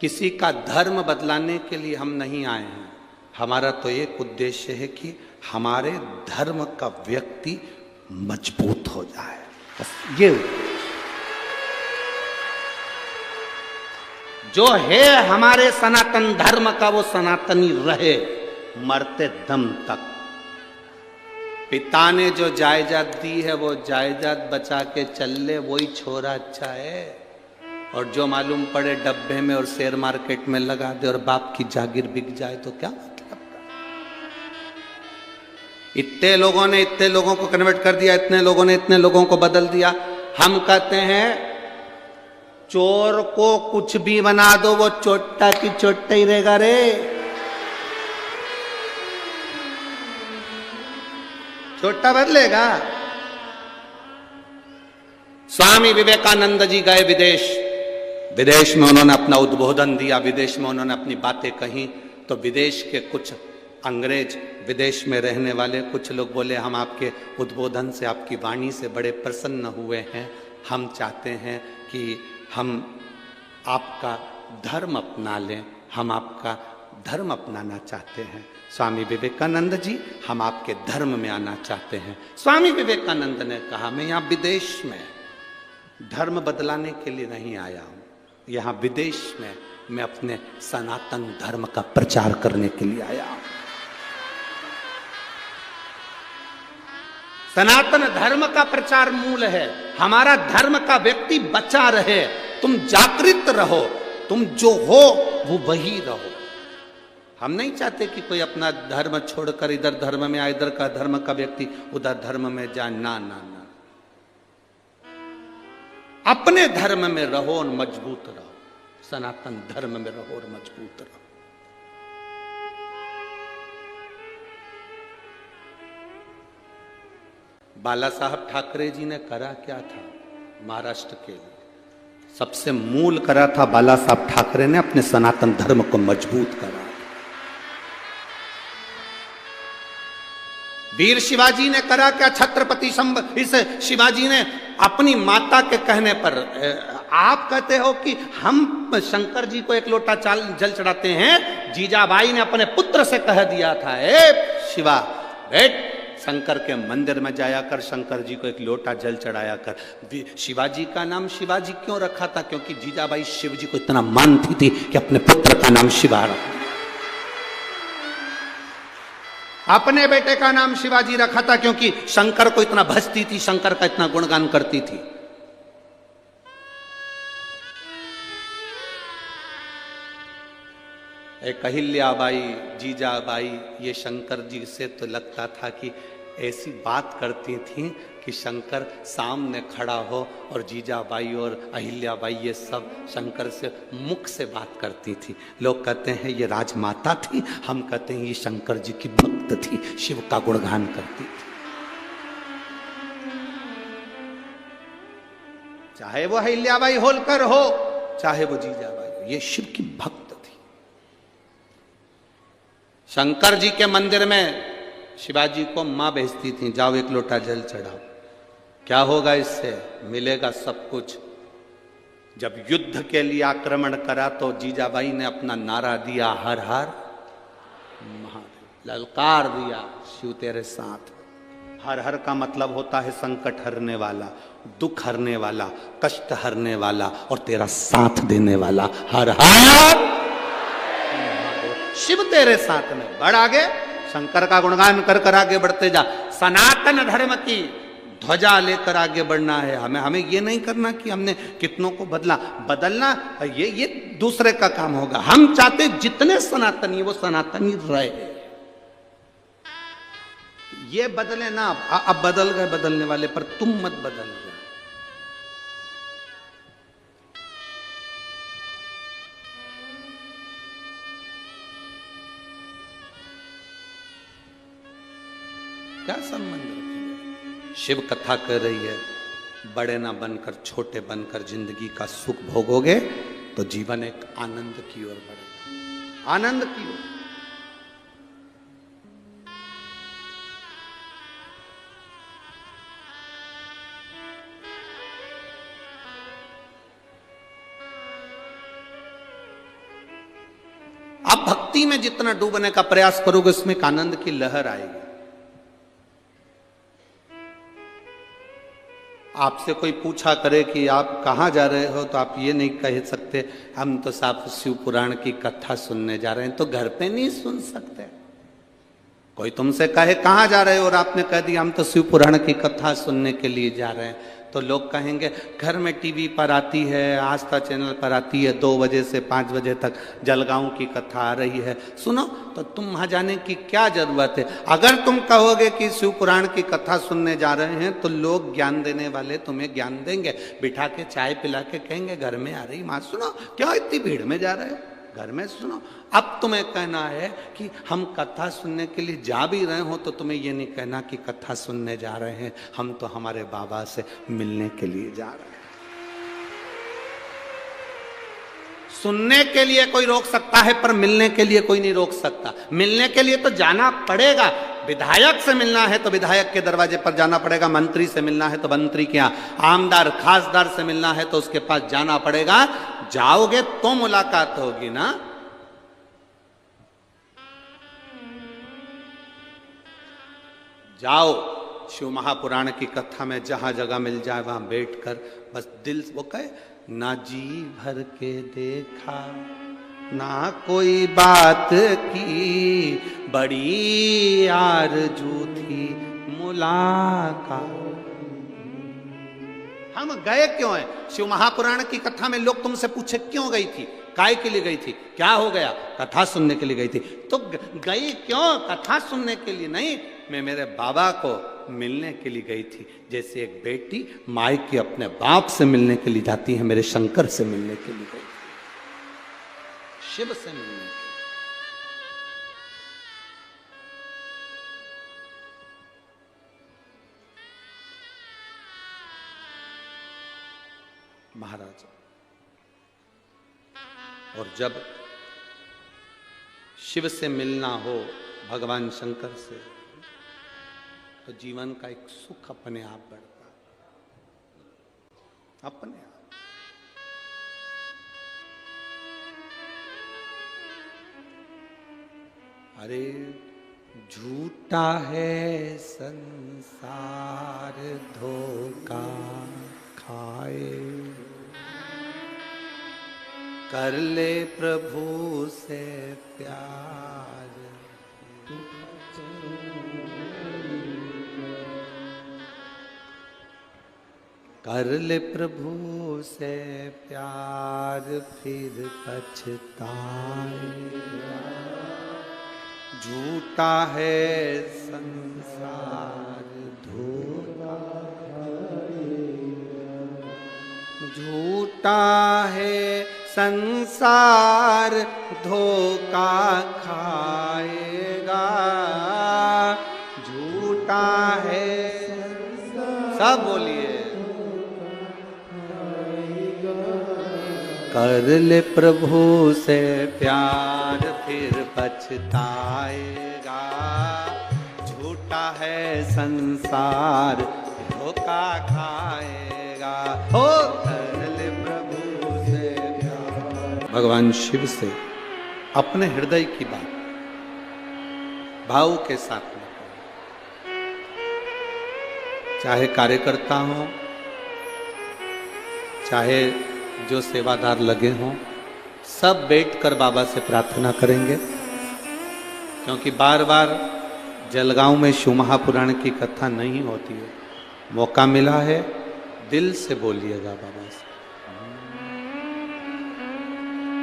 किसी का धर्म बदलाने के लिए हम नहीं आए हैं। हमारा तो एक उद्देश्य है कि हमारे धर्म का व्यक्ति मजबूत हो जाए, बस ये जो है हमारे सनातन धर्म का, वो सनातनी रहे मरते दम तक। पिता ने जो जायदाद दी है वो जायदाद बचा के चल ले, वही छोरा अच्छा है। और जो मालूम पड़े डब्बे में और शेयर मार्केट में लगा दे और बाप की जागीर बिक जाए तो क्या मतलब? इतने लोगों ने इतने लोगों को कन्वर्ट कर दिया, इतने लोगों ने इतने लोगों को बदल दिया। हम कहते हैं चोर को कुछ भी बना दो, वो चोट्टा की चोट्टा ही रहेगा रे। चोट्टा बदलेगा। स्वामी विवेकानंद जी गए विदेश, विदेश में उन्होंने अपना उद्बोधन दिया, विदेश में उन्होंने अपनी बातें कही, तो विदेश के कुछ अंग्रेज, विदेश में रहने वाले कुछ लोग बोले, हम आपके उद्बोधन से, आपकी वाणी से बड़े प्रसन्न हुए हैं, हम चाहते हैं कि हम आपका धर्म अपना लें, हम आपका धर्म अपनाना चाहते हैं। स्वामी विवेकानंद जी, हम आपके धर्म में आना चाहते हैं। स्वामी विवेकानंद ने कहा, मैं यहाँ विदेश में धर्म बदलाने के लिए नहीं आया हूँ, यहाँ विदेश में मैं अपने सनातन धर्म का प्रचार करने के लिए आया हूँ। सनातन धर्म का प्रचार मूल है। हमारा धर्म का व्यक्ति बचा रहे, तुम जागृत रहो, तुम जो हो वो वही रहो। हम नहीं चाहते कि कोई अपना धर्म छोड़कर इधर धर्म में आए, इधर का धर्म का व्यक्ति उधर धर्म में जाए। ना ना ना, अपने धर्म में रहो और मजबूत रहो, सनातन धर्म में रहो और मजबूत रहो। बाला साहब ठाकरे जी ने करा क्या था महाराष्ट्र के लिए? सबसे मूल करा था बाला साहब ठाकरे ने, अपने सनातन धर्म को मजबूत करा। वीर शिवाजी ने करा क्या? छत्रपति इस शिवाजी ने अपनी माता के कहने पर, आप कहते हो कि हम शंकर जी को एक लोटा जल चढ़ाते हैं, जीजाबाई ने अपने पुत्र से कह दिया था, ए शिवा बेट, शंकर के मंदिर में जाया कर, शंकर जी को एक लोटा जल चढ़ाया कर। शिवाजी का नाम शिवाजी क्यों रखा था? क्योंकि जीजाबाई शिव जी को इतना मानती थी कि अपने पुत्र का नाम शिवा रखा। अपने बेटे का नाम शिवाजी रखा था क्योंकि शंकर को इतना भजती थी, शंकर का इतना गुणगान करती थी। एक अहिल्याबाई, जीजाबाई, ये शंकर जी से तो लगता था कि ऐसी बात करती थी कि शंकर सामने खड़ा हो, और जीजाबाई और अहिल्याबाई ये सब शंकर से मुख से बात करती थी। लोग कहते हैं ये राजमाता थी, हम कहते हैं ये शंकर जी की भक्त थी, शिव का गुणगान करती थी। चाहे वो अहिल्याबाई होलकर हो, चाहे वो जीजाबाई हो, ये शिव की भक्त थी। शंकर जी के मंदिर में शिवाजी को मां भेजती थी, जाओ एक लोटा जल चढ़ाओ। क्या होगा इससे? मिलेगा सब कुछ। जब युद्ध के लिए आक्रमण करा तो जीजाबाई ने अपना नारा दिया, हर हर महादेव, ललकार दिया, शिव तेरे साथ। हर हर का मतलब होता है संकट हरने वाला, दुख हरने वाला, कष्ट हरने वाला और तेरा साथ देने वाला। हर हर शिव तेरे साथ में। बढ़ आगे, शंकर का गुणगान कर कर आगे बढ़ते जा। सनातन धर्म की ध्वजा लेकर आगे बढ़ना है हमें। हमें ये नहीं करना कि हमने कितनों को बदलना ये दूसरे का काम होगा। हम चाहते जितने सनातनी वो सनातनी रहे, ये बदले ना। अब बदल गए बदलने वाले, पर तुम मत बदल गए। क्या संबंध रखेंगे? शिव कथा कर रही है, बड़े ना बनकर छोटे बनकर जिंदगी का सुख भोगोगे तो जीवन एक आनंद की ओर बढ़ेगा, आनंद की ओर। आप भक्ति में जितना डूबने का प्रयास करोगे उसमें एक आनंद की लहर आएगी। आपसे कोई पूछा करे कि आप कहाँ जा रहे हो, तो आप ये नहीं कह सकते हम तो साफ शिव पुराण की कथा सुनने जा रहे हैं। तो घर पे नहीं सुन सकते। कोई तुमसे कहे कहाँ जा रहे हो और आपने कह दिया हम तो शिव पुराण की कथा सुनने के लिए जा रहे हैं, तो लोग कहेंगे घर में टीवी पर आती है, आस्था चैनल पर आती है, 2 बजे से 5 बजे तक जलगांव की कथा आ रही है, सुनो। तो तुम वहां जाने की क्या जरूरत है? अगर तुम कहोगे कि शिव पुराण की कथा सुनने जा रहे हैं तो लोग ज्ञान देने वाले तुम्हें ज्ञान देंगे, बिठा के चाय पिला के कहेंगे घर में आ रही माँ सुनो, क्या इतनी भीड़ में जा रहे हो, घर में सुनो। अब तुम्हें कहना है कि हम कथा सुनने के लिए जा भी रहे हो तो तुम्हें ये नहीं कहना कि कथा सुनने जा रहे हैं, हम तो हमारे बाबा से मिलने के लिए जा रहे हैं। सुनने के लिए कोई रोक सकता है पर मिलने के लिए कोई नहीं रोक सकता। मिलने के लिए तो जाना पड़ेगा। विधायक से मिलना है तो विधायक के दरवाजे पर जाना पड़ेगा, मंत्री से मिलना है तो मंत्री के यहाँ, आमदार खासदार से मिलना है तो उसके पास जाना पड़ेगा। जाओगे तो मुलाकात होगी ना। जाओ शिव महापुराण की कथा में जहां जगह मिल जाए वहां बैठकर बस दिल वो कहे, ना जी भर के देखा ना कोई बात की, बड़ी आरज़ू थी मुलाकात। हम गए क्यों हैं? शिव महापुराण की कथा में लोग तुमसे पूछे क्यों गई थी, काय के लिए गई थी, क्या हो गया? कथा सुनने के लिए गई थी। तो गई क्यों? कथा सुनने के लिए नहीं, मैं मेरे बाबा को मिलने के लिए गई थी। जैसे एक बेटी माँ के अपने बाप से मिलने के लिए जाती है, मेरे शंकर से मिलने के लिए गई थी, शिव से मिलने के लिए। महाराज, और जब शिव से मिलना हो, भगवान शंकर से, तो जीवन का एक सुख अपने आप बढ़ता, अपने आप। अरे झूठा है संसार धोखा खाए, कर ले प्रभु से प्यार, कर ले प्रभु से प्यार फिर पछताएगा। झूठा है संसार धोखा, झूठा है संसार धोखा खाएगा, झूठा है। सब बोलिए, कर ले प्रभु से प्यार फिर पछताएगा, झूठा है संसार धोखा खाएगा। हो कर ले प्रभु भगवान शिव से अपने हृदय की बात भाव के साथ में करें। चाहे कार्यकर्ता हो, चाहे जो सेवादार लगे हों, सब बैठकर बाबा से प्रार्थना करेंगे। क्योंकि बार बार जलगांव में शिव महापुराण की कथा नहीं होती है। मौका मिला है, दिल से बोलिएगा बाबा से।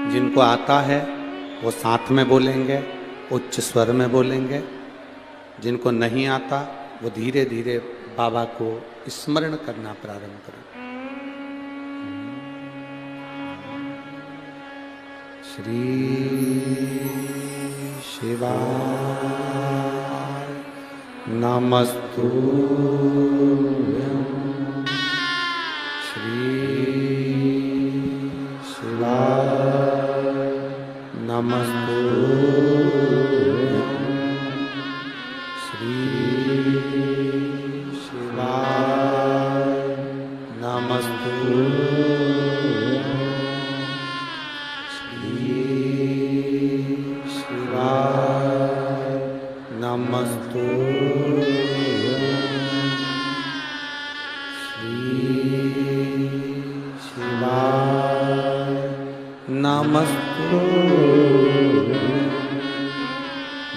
जिनको आता है वो साथ में बोलेंगे, उच्च स्वर में बोलेंगे। जिनको नहीं आता वो धीरे धीरे बाबा को स्मरण करना प्रारंभ करें। श्री शिवाय नमस्तुभ्यं। श्री शिवाय नमस्तुभ्यं। श्री शिवाय नमस्तुभ्यं। नमस्तु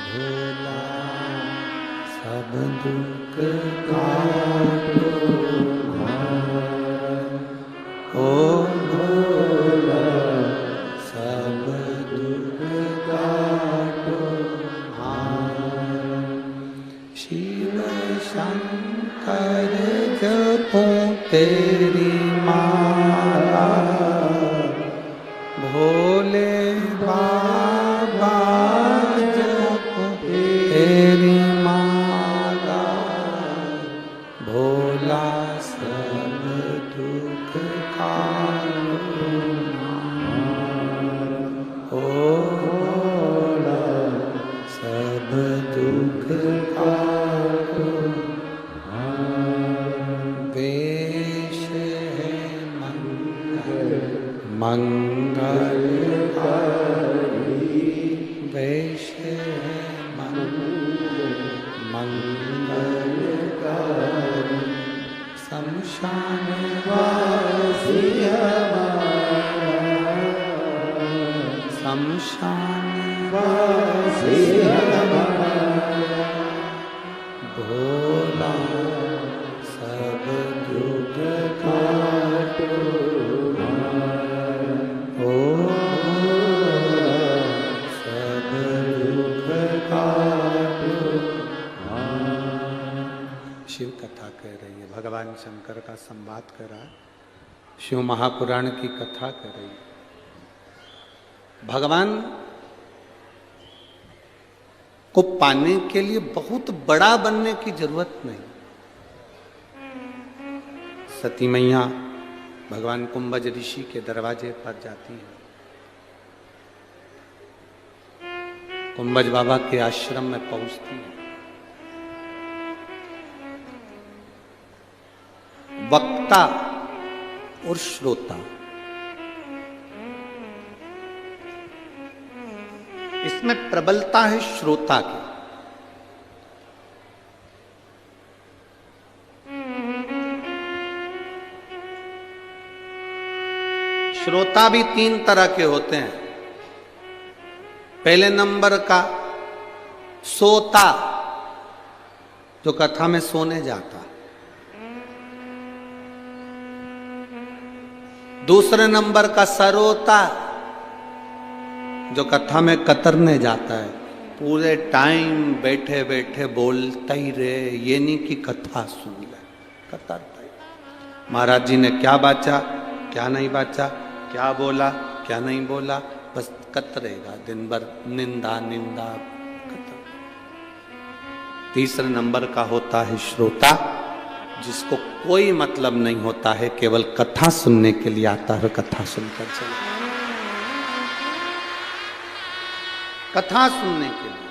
भोला सब दुख काटो, ओ भोला सब दुख काटो। शिव शंकर जपो तेरी माला, भोले बाबा जपो तेरी माला। भोला सब दुख काटो, ओ भोला सब दुख काटो। वेश है मंगल वेश है मंगलकारी, शमशान वासी शमशान वासी भोला सब दुख काटो, ओ सब दुख काटो। शिव कथा कह रही है, भगवान शंकर का संवाद कर रहा है, शिव महापुराण की कथा कर रही है। भगवान को पाने के लिए बहुत बड़ा बनने की जरूरत नहीं। सती मैया भगवान कुंभज ऋषि के दरवाजे पर जाती है। कुंभज बाबा के आश्रम में पहुंचती है। वक्ता और श्रोता, इसमें प्रबलता है श्रोता की। श्रोता भी तीन तरह के होते हैं। पहले नंबर का सोता, जो कथा में सोने जाता। दूसरे नंबर का सरोता, जो कथा में कतरने जाता है, पूरे टाइम बैठे बैठे बोलता ही रहे, ये नहीं कि कथा सुन ले, कतरता ही। महाराज जी ने क्या बाचा, क्या नहीं बाचा, क्या बोला, क्या नहीं बोला, बस कतरेगा दिन भर, निंदा निंदा कतर। तीसरे नंबर का होता है श्रोता, जिसको कोई मतलब नहीं होता है, केवल कथा सुनने के लिए आता है, कथा सुनकर चले। कथा सुनने के लिए,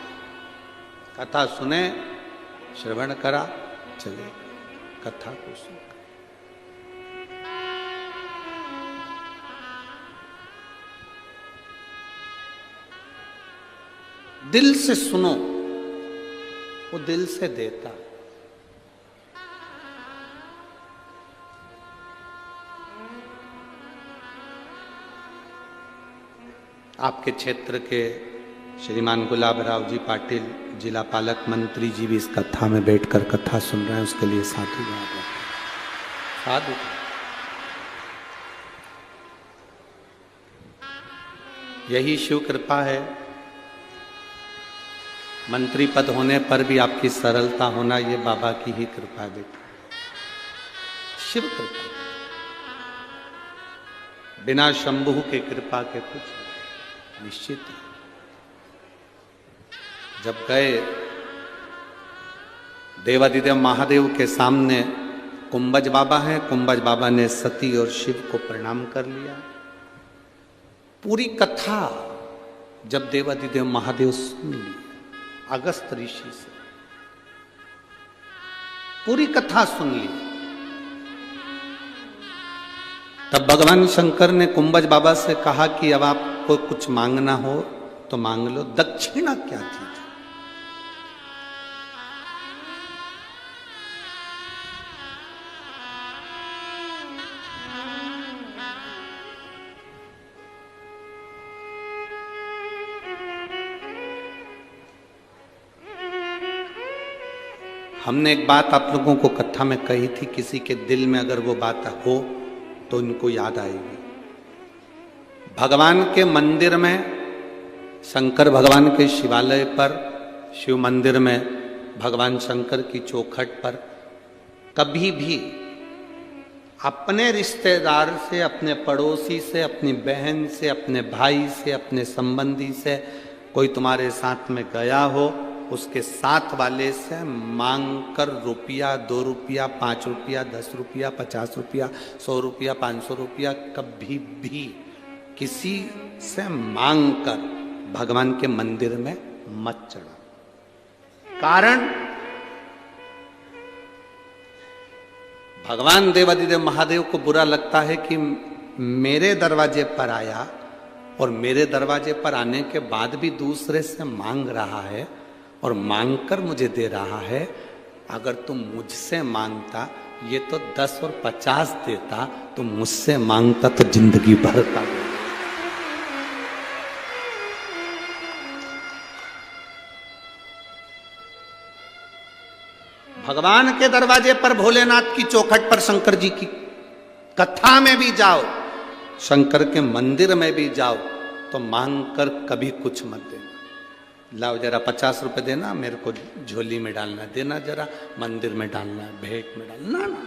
कथा सुने, श्रवण करा, चले कथा को सुन। दिल से सुनो, वो दिल से देता। आपके क्षेत्र के श्रीमान गुलाब राव जी पाटिल जिला पालक मंत्री जी भी इस कथा में बैठकर कथा सुन रहे हैं, उसके लिए साधु साधु। यही शिव कृपा है। मंत्री पद होने पर भी आपकी सरलता होना, ये बाबा की ही कृपा है बेटा, शिव कृपा। बिना शंभु के कृपा के कुछ निश्चित है। जब गए देवादिदेव महादेव के सामने कुंभज बाबा हैं, कुंभज बाबा ने सती और शिव को प्रणाम कर लिया। पूरी कथा जब देवादिदेव महादेव सुन ली अगस्त ऋषि से, पूरी कथा सुन ली, तब भगवान शंकर ने कुंभज बाबा से कहा कि अब आपको कुछ मांगना हो तो मांग लो, दक्षिणा क्या थी? हमने एक बात आप लोगों को कथा में कही थी, किसी के दिल में अगर वो बात हो तो इनको याद आएगी। भगवान के मंदिर में, शंकर भगवान के शिवालय पर, शिव मंदिर में भगवान शंकर की चौखट पर कभी भी अपने रिश्तेदार से, अपने पड़ोसी से, अपनी बहन से, अपने भाई से, अपने संबंधी से कोई तुम्हारे साथ में गया हो, उसके साथ वाले से मांग कर रुपया, 2 रुपया, 5 रुपया, 10 रुपया, 50 रुपया, 100 रुपया, 500 रुपया कभी भी किसी से मांग कर भगवान के मंदिर में मत चढ़ा। कारण भगवान देवादिदेव महादेव को बुरा लगता है कि मेरे दरवाजे पर आया और मेरे दरवाजे पर आने के बाद भी दूसरे से मांग रहा है और मांगकर मुझे दे रहा है। अगर तुम मुझसे मांगता ये तो 10 और 50 देता, तुम मुझसे मांगता तो जिंदगी भर का। भगवान के दरवाजे पर, भोलेनाथ की चौखट पर, शंकर जी की कथा में भी जाओ, शंकर के मंदिर में भी जाओ, तो मांग कर कभी कुछ मत देना। लाओ जरा 50 रुपए देना, मेरे को झोली में डालना, देना जरा मंदिर में डालना, भेंट में डालना ना।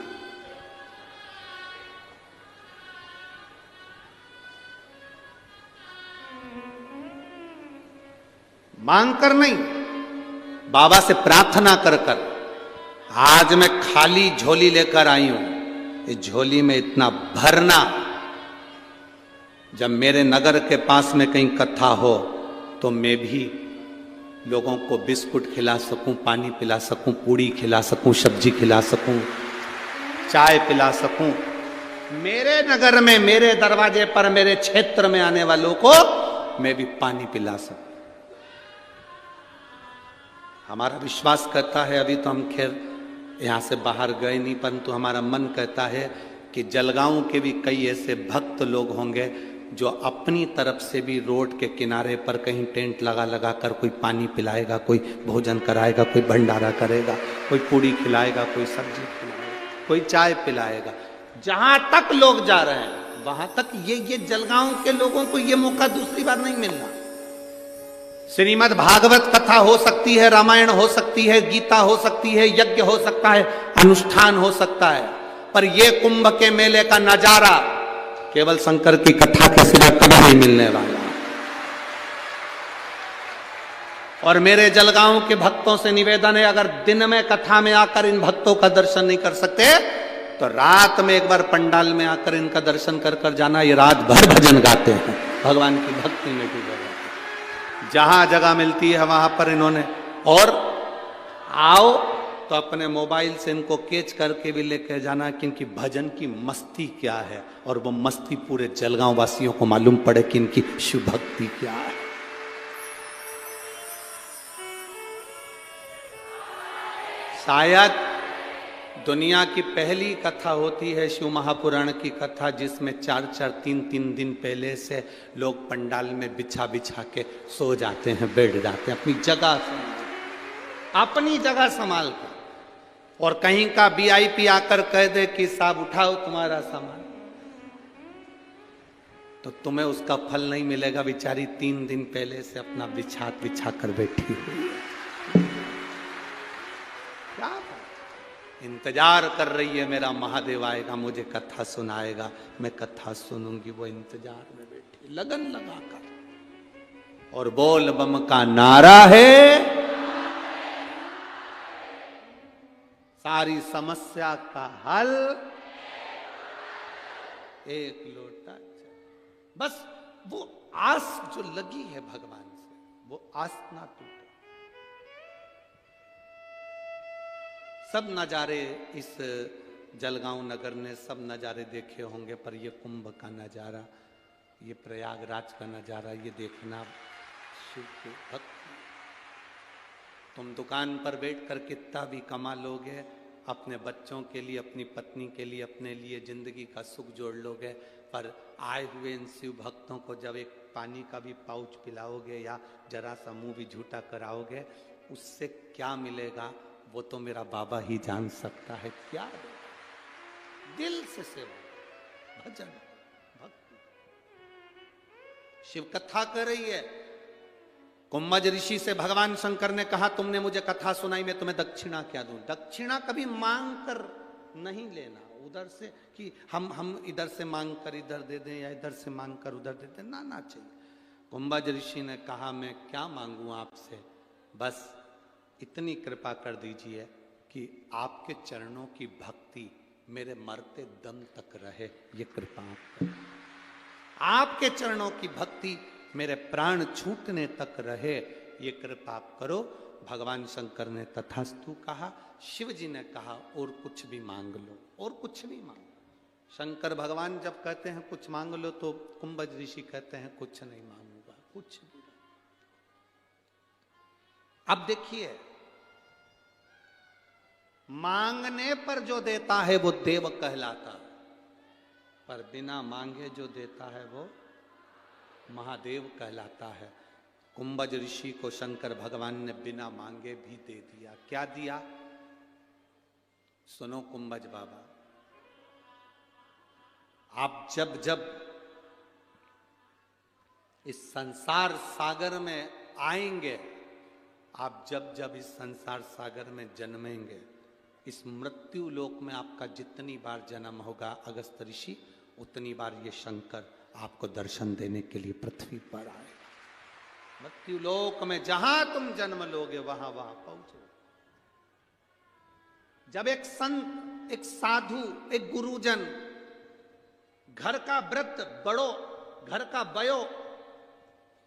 मांग कर नहीं, बाबा से प्रार्थना कर कर। आज मैं खाली झोली लेकर आई हूं, इस झोली में इतना भरना, जब मेरे नगर के पास में कहीं कथा हो तो मैं भी लोगों को बिस्कुट खिला सकूं, पानी पिला सकूं, पूड़ी खिला सकूं, सब्जी खिला सकूं, चाय पिला सकूं। मेरे नगर में, मेरे दरवाजे पर, मेरे क्षेत्र में आने वालों को मैं भी पानी पिला सकूं। हमारा विश्वास कहता है, अभी तो हम खैर यहां से बाहर गए नहीं, परंतु हमारा मन कहता है कि जलगांव के भी कई ऐसे भक्त लोग होंगे जो अपनी तरफ से भी रोड के किनारे पर कहीं टेंट लगा लगा कर कोई पानी पिलाएगा, कोई भोजन कराएगा, कोई भंडारा करेगा, कोई पूड़ी खिलाएगा, कोई सब्जी खिलाएगा, कोई चाय पिलाएगा। जहां तक लोग जा रहे हैं वहां तक ये जलगांव के लोगों को ये मौका दूसरी बार नहीं मिलना। श्रीमद् भागवत कथा हो सकती है, रामायण हो सकती है, गीता हो सकती है, यज्ञ हो सकता है, अनुष्ठान हो सकता है, पर ये कुंभ के मेले का नजारा केवल शंकर की कथा के सिवा कभी नहीं मिलने वाला। और मेरे जलगांव के भक्तों से निवेदन है, अगर दिन में कथा में आकर इन भक्तों का दर्शन नहीं कर सकते तो रात में एक बार पंडाल में आकर इनका दर्शन कर कर जाना। ये रात भर भजन गाते हैं, भगवान की भक्ति में डूबे रहते हैं। जहां जगह मिलती है वहां पर इन्होंने, और आओ तो अपने मोबाइल से इनको कैच करके भी लेकर जाना कि इनकी भजन की मस्ती क्या है, और वो मस्ती पूरे जलगांव वासियों को मालूम पड़े कि इनकी शिव भक्ति क्या है। शायद दुनिया की पहली कथा होती है शिव महापुराण की कथा, जिसमें 4-4, 3-3 दिन पहले से लोग पंडाल में बिछा बिछा के सो जाते हैं, बैठ जाते हैं अपनी जगह अपनी जगह संभाल कर, और कहीं का VIP आकर कह दे कि साहब उठाओ तुम्हारा सामान, तो तुम्हें उसका फल नहीं मिलेगा। बेचारी 3 दिन पहले से अपना बिछा कर बैठी हुई है, क्या इंतजार कर रही है, मेरा महादेव आएगा, मुझे कथा सुनाएगा, मैं कथा सुनूंगी। वो इंतजार में बैठी लगन लगाकर, और बोल बम का नारा है, सारी समस्या का हल एक लोटा चाय। बस वो आस जो लगी है भगवान से, वो आस ना टूटे। सब नजारे इस जलगांव नगर ने सब नजारे देखे होंगे, पर ये कुंभ का नजारा, ये प्रयागराज का नजारा, ये देखना शिव के भक्त। तुम दुकान पर बैठकर कितना भी कमा लोगे, अपने बच्चों के लिए, अपनी पत्नी के लिए, अपने लिए जिंदगी का सुख जोड़ लोगे, पर आए हुए इन शिव भक्तों को जब एक पानी का भी पाउच पिलाओगे या जरा सा मुंह भी झूठा कराओगे, उससे क्या मिलेगा वो तो मेरा बाबा ही जान सकता है। क्या दिल से सेवा, भजन, भक्ति। शिव कथा कर रही है। कुंभज ऋषि से भगवान शंकर ने कहा, तुमने मुझे कथा सुनाई, मैं तुम्हें दक्षिणा क्या दूं? दक्षिणा कभी मांग कर नहीं लेना, उधर से कि हम इधर से मांग कर इधर दे दें या इधर से मांग कर उधर दे दें, ना चाहिए। कुंभज ऋषि ने कहा, मैं क्या मांगूं आपसे, बस इतनी कृपा कर दीजिए कि आपके चरणों की भक्ति मेरे मरते दम तक रहे, ये कृपा आप करें। आपके चरणों की भक्ति मेरे प्राण छूटने तक रहे, ये कृपा आप करो। भगवान शंकर ने तथास्तु कहा। शिव जी ने कहा, और कुछ भी मांग लो, और कुछ भी मांग लो। शंकर भगवान जब कहते हैं कुछ मांग लो, तो कुंभज ऋषि कहते हैं कुछ नहीं मांगूंगा, कुछ भी नहीं। अब देखिए, मांगने पर जो देता है वो देव कहलाता, पर बिना मांगे जो देता है वो महादेव कहलाता है। कुंभज ऋषि को शंकर भगवान ने बिना मांगे भी दे दिया। क्या दिया? सुनो कुंभज बाबा, आप जब जब इस संसार सागर में आएंगे, आप जब जब इस संसार सागर में जन्मेंगे, इस मृत्यु लोक में आपका जितनी बार जन्म होगा अगस्त ऋषि, उतनी बार ये शंकर आपको दर्शन देने के लिए पृथ्वी पर आएगा। मृत्यु लोक में जहां तुम जन्म लोगे वहां वहां पहुंचो। जब एक संत, एक साधु, एक गुरुजन, घर का वृद्ध, बड़ो, घर का बयो,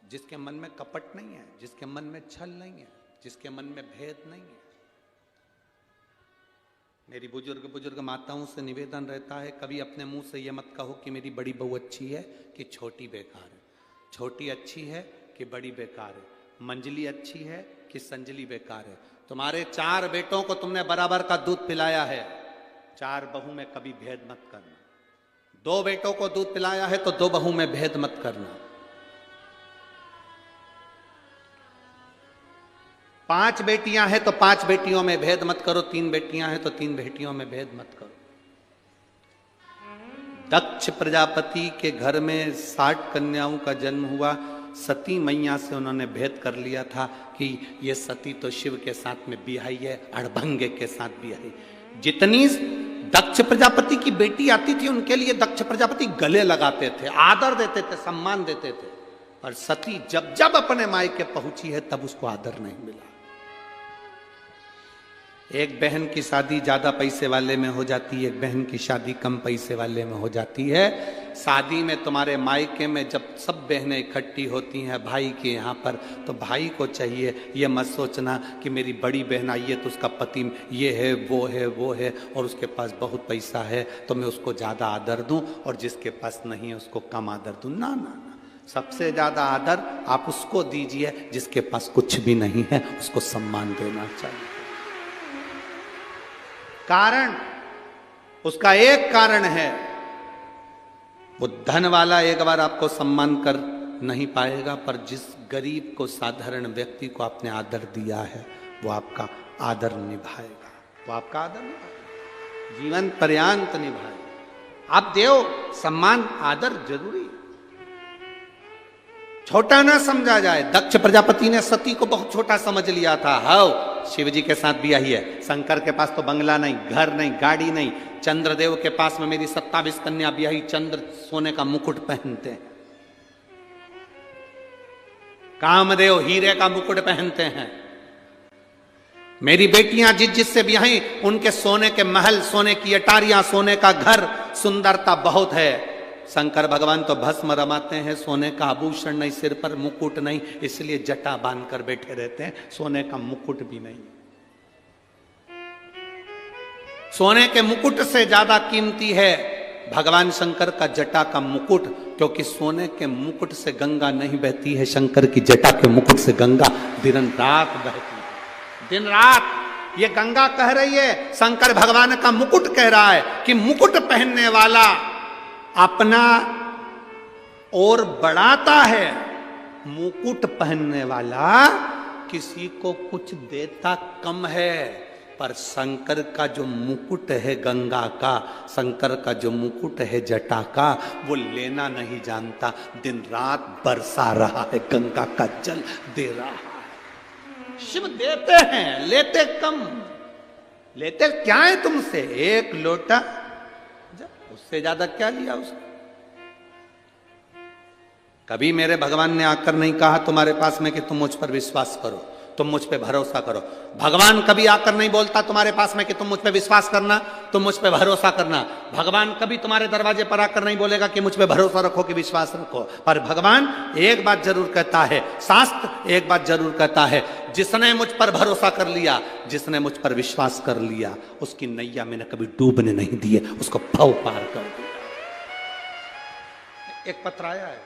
जिसके मन में कपट नहीं है, जिसके मन में छल नहीं है, जिसके मन में भेद नहीं है। मेरी बुजुर्ग माताओं से निवेदन रहता है, कभी अपने मुंह से ये मत कहो कि मेरी बड़ी बहू अच्छी है कि छोटी बेकार है, छोटी अच्छी है कि बड़ी बेकार है, मंजली अच्छी है कि संजली बेकार है। तुम्हारे 4 बेटों को तुमने बराबर का दूध पिलाया है, 4 बहू में कभी भेद मत करना। 2 बेटों को दूध पिलाया है तो 2 बहू में भेद मत करना। 5 बेटियां हैं तो 5 बेटियों में भेद मत करो, 3 बेटियां हैं तो 3 बेटियों में भेद मत करो। दक्ष प्रजापति के घर में 60 कन्याओं का जन्म हुआ। सती मैया से उन्होंने भेद कर लिया था कि ये सती तो शिव के साथ में बिहाई है, अड़भंगे के साथ बिहाई। जितनी दक्ष प्रजापति की बेटी आती थी उनके लिए दक्ष प्रजापति गले लगाते थे, आदर देते थे, सम्मान देते थे। और सती जब जब अपने मायके पहुंची है तब उसको आदर नहीं मिला। एक बहन की शादी ज्यादा पैसे वाले में हो जाती है, एक बहन की शादी कम पैसे वाले में हो जाती है। शादी में तुम्हारे मायके में जब सब बहनें इकट्ठी होती हैं भाई के यहाँ पर, तो भाई को चाहिए ये मत सोचना कि मेरी बड़ी बहन आई है तो उसका पति ये है वो है और उसके पास बहुत पैसा है तो मैं उसको ज़्यादा आदर दूं, और जिसके पास नहीं है उसको कम आदर दूं। ना ना ना, सबसे ज़्यादा आदर आप उसको दीजिए जिसके पास कुछ भी नहीं है, उसको सम्मान देना चाहिए। कारण, उसका एक कारण है, वो धन वाला एक बार आपको सम्मान कर नहीं पाएगा, पर जिस गरीब को, साधारण व्यक्ति को आपने आदर दिया है, वो आपका आदर निभाएगा, वो आपका आदर निभाएगा, जीवन पर्यंत निभाएगा। आप देव, सम्मान, आदर जरूरी है, छोटा ना समझा जाए। दक्ष प्रजापति ने सती को बहुत छोटा समझ लिया था। हाउ शिव जी के साथ भी यही है। शंकर के पास तो बंगला नहीं, घर नहीं, गाड़ी नहीं। चंद्रदेव के पास में मेरी 27 कन्या ब्याही, चंद्र सोने का मुकुट पहनते हैं। कामदेव हीरे का मुकुट पहनते हैं। मेरी बेटियां जिस जिससे ब्याही, उनके सोने के महल, सोने की अटारियां, सोने का घर, सुंदरता बहुत है। शंकर भगवान तो भस्म रमाते हैं, सोने का आभूषण नहीं, सिर पर मुकुट नहीं, इसलिए जटा बांध कर बैठे रहते हैं, सोने का मुकुट भी नहीं। सोने के मुकुट से ज्यादा कीमती है भगवान शंकर का जटा का मुकुट, क्योंकि सोने के मुकुट से गंगा नहीं बहती है, शंकर की जटा के मुकुट से गंगा दिन रात बहती है। दिन रात ये गंगा कह रही है, शंकर भगवान का मुकुट कह रहा है कि मुकुट पहनने वाला अपना और बढ़ाता है, मुकुट पहनने वाला किसी को कुछ देता कम है। पर शंकर का जो मुकुट है गंगा का, शंकर का जो मुकुट है जटा का, वो लेना नहीं जानता, दिन रात बरसा रहा है, गंगा का जल दे रहा है। शिव देते हैं, लेते कम। लेते क्या है तुमसे? एक लोटा, उससे ज्यादा क्या लिया उसने? कभी मेरे भगवान ने आकर नहीं कहा तुम्हारे पास में कि तुम मुझ पर विश्वास करो, तुम मुझ पे भरोसा करो। भगवान कभी आकर नहीं बोलता तुम्हारे पास में कि तुम मुझ पे विश्वास करना, तुम मुझ पे भरोसा करना। भगवान कभी तुम्हारे दरवाजे पर आकर नहीं बोलेगा कि मुझ पे भरोसा रखो, कि विश्वास रखो। पर भगवान एक बात जरूर कहता है, शास्त्र एक बात जरूर कहता है, जिसने मुझ पर भरोसा कर लिया, जिसने मुझ पर विश्वास कर लिया, उसकी नैया मैंने कभी डूबने नहीं दिए, उसको भव पार कर दिया। एक पत्र आया है,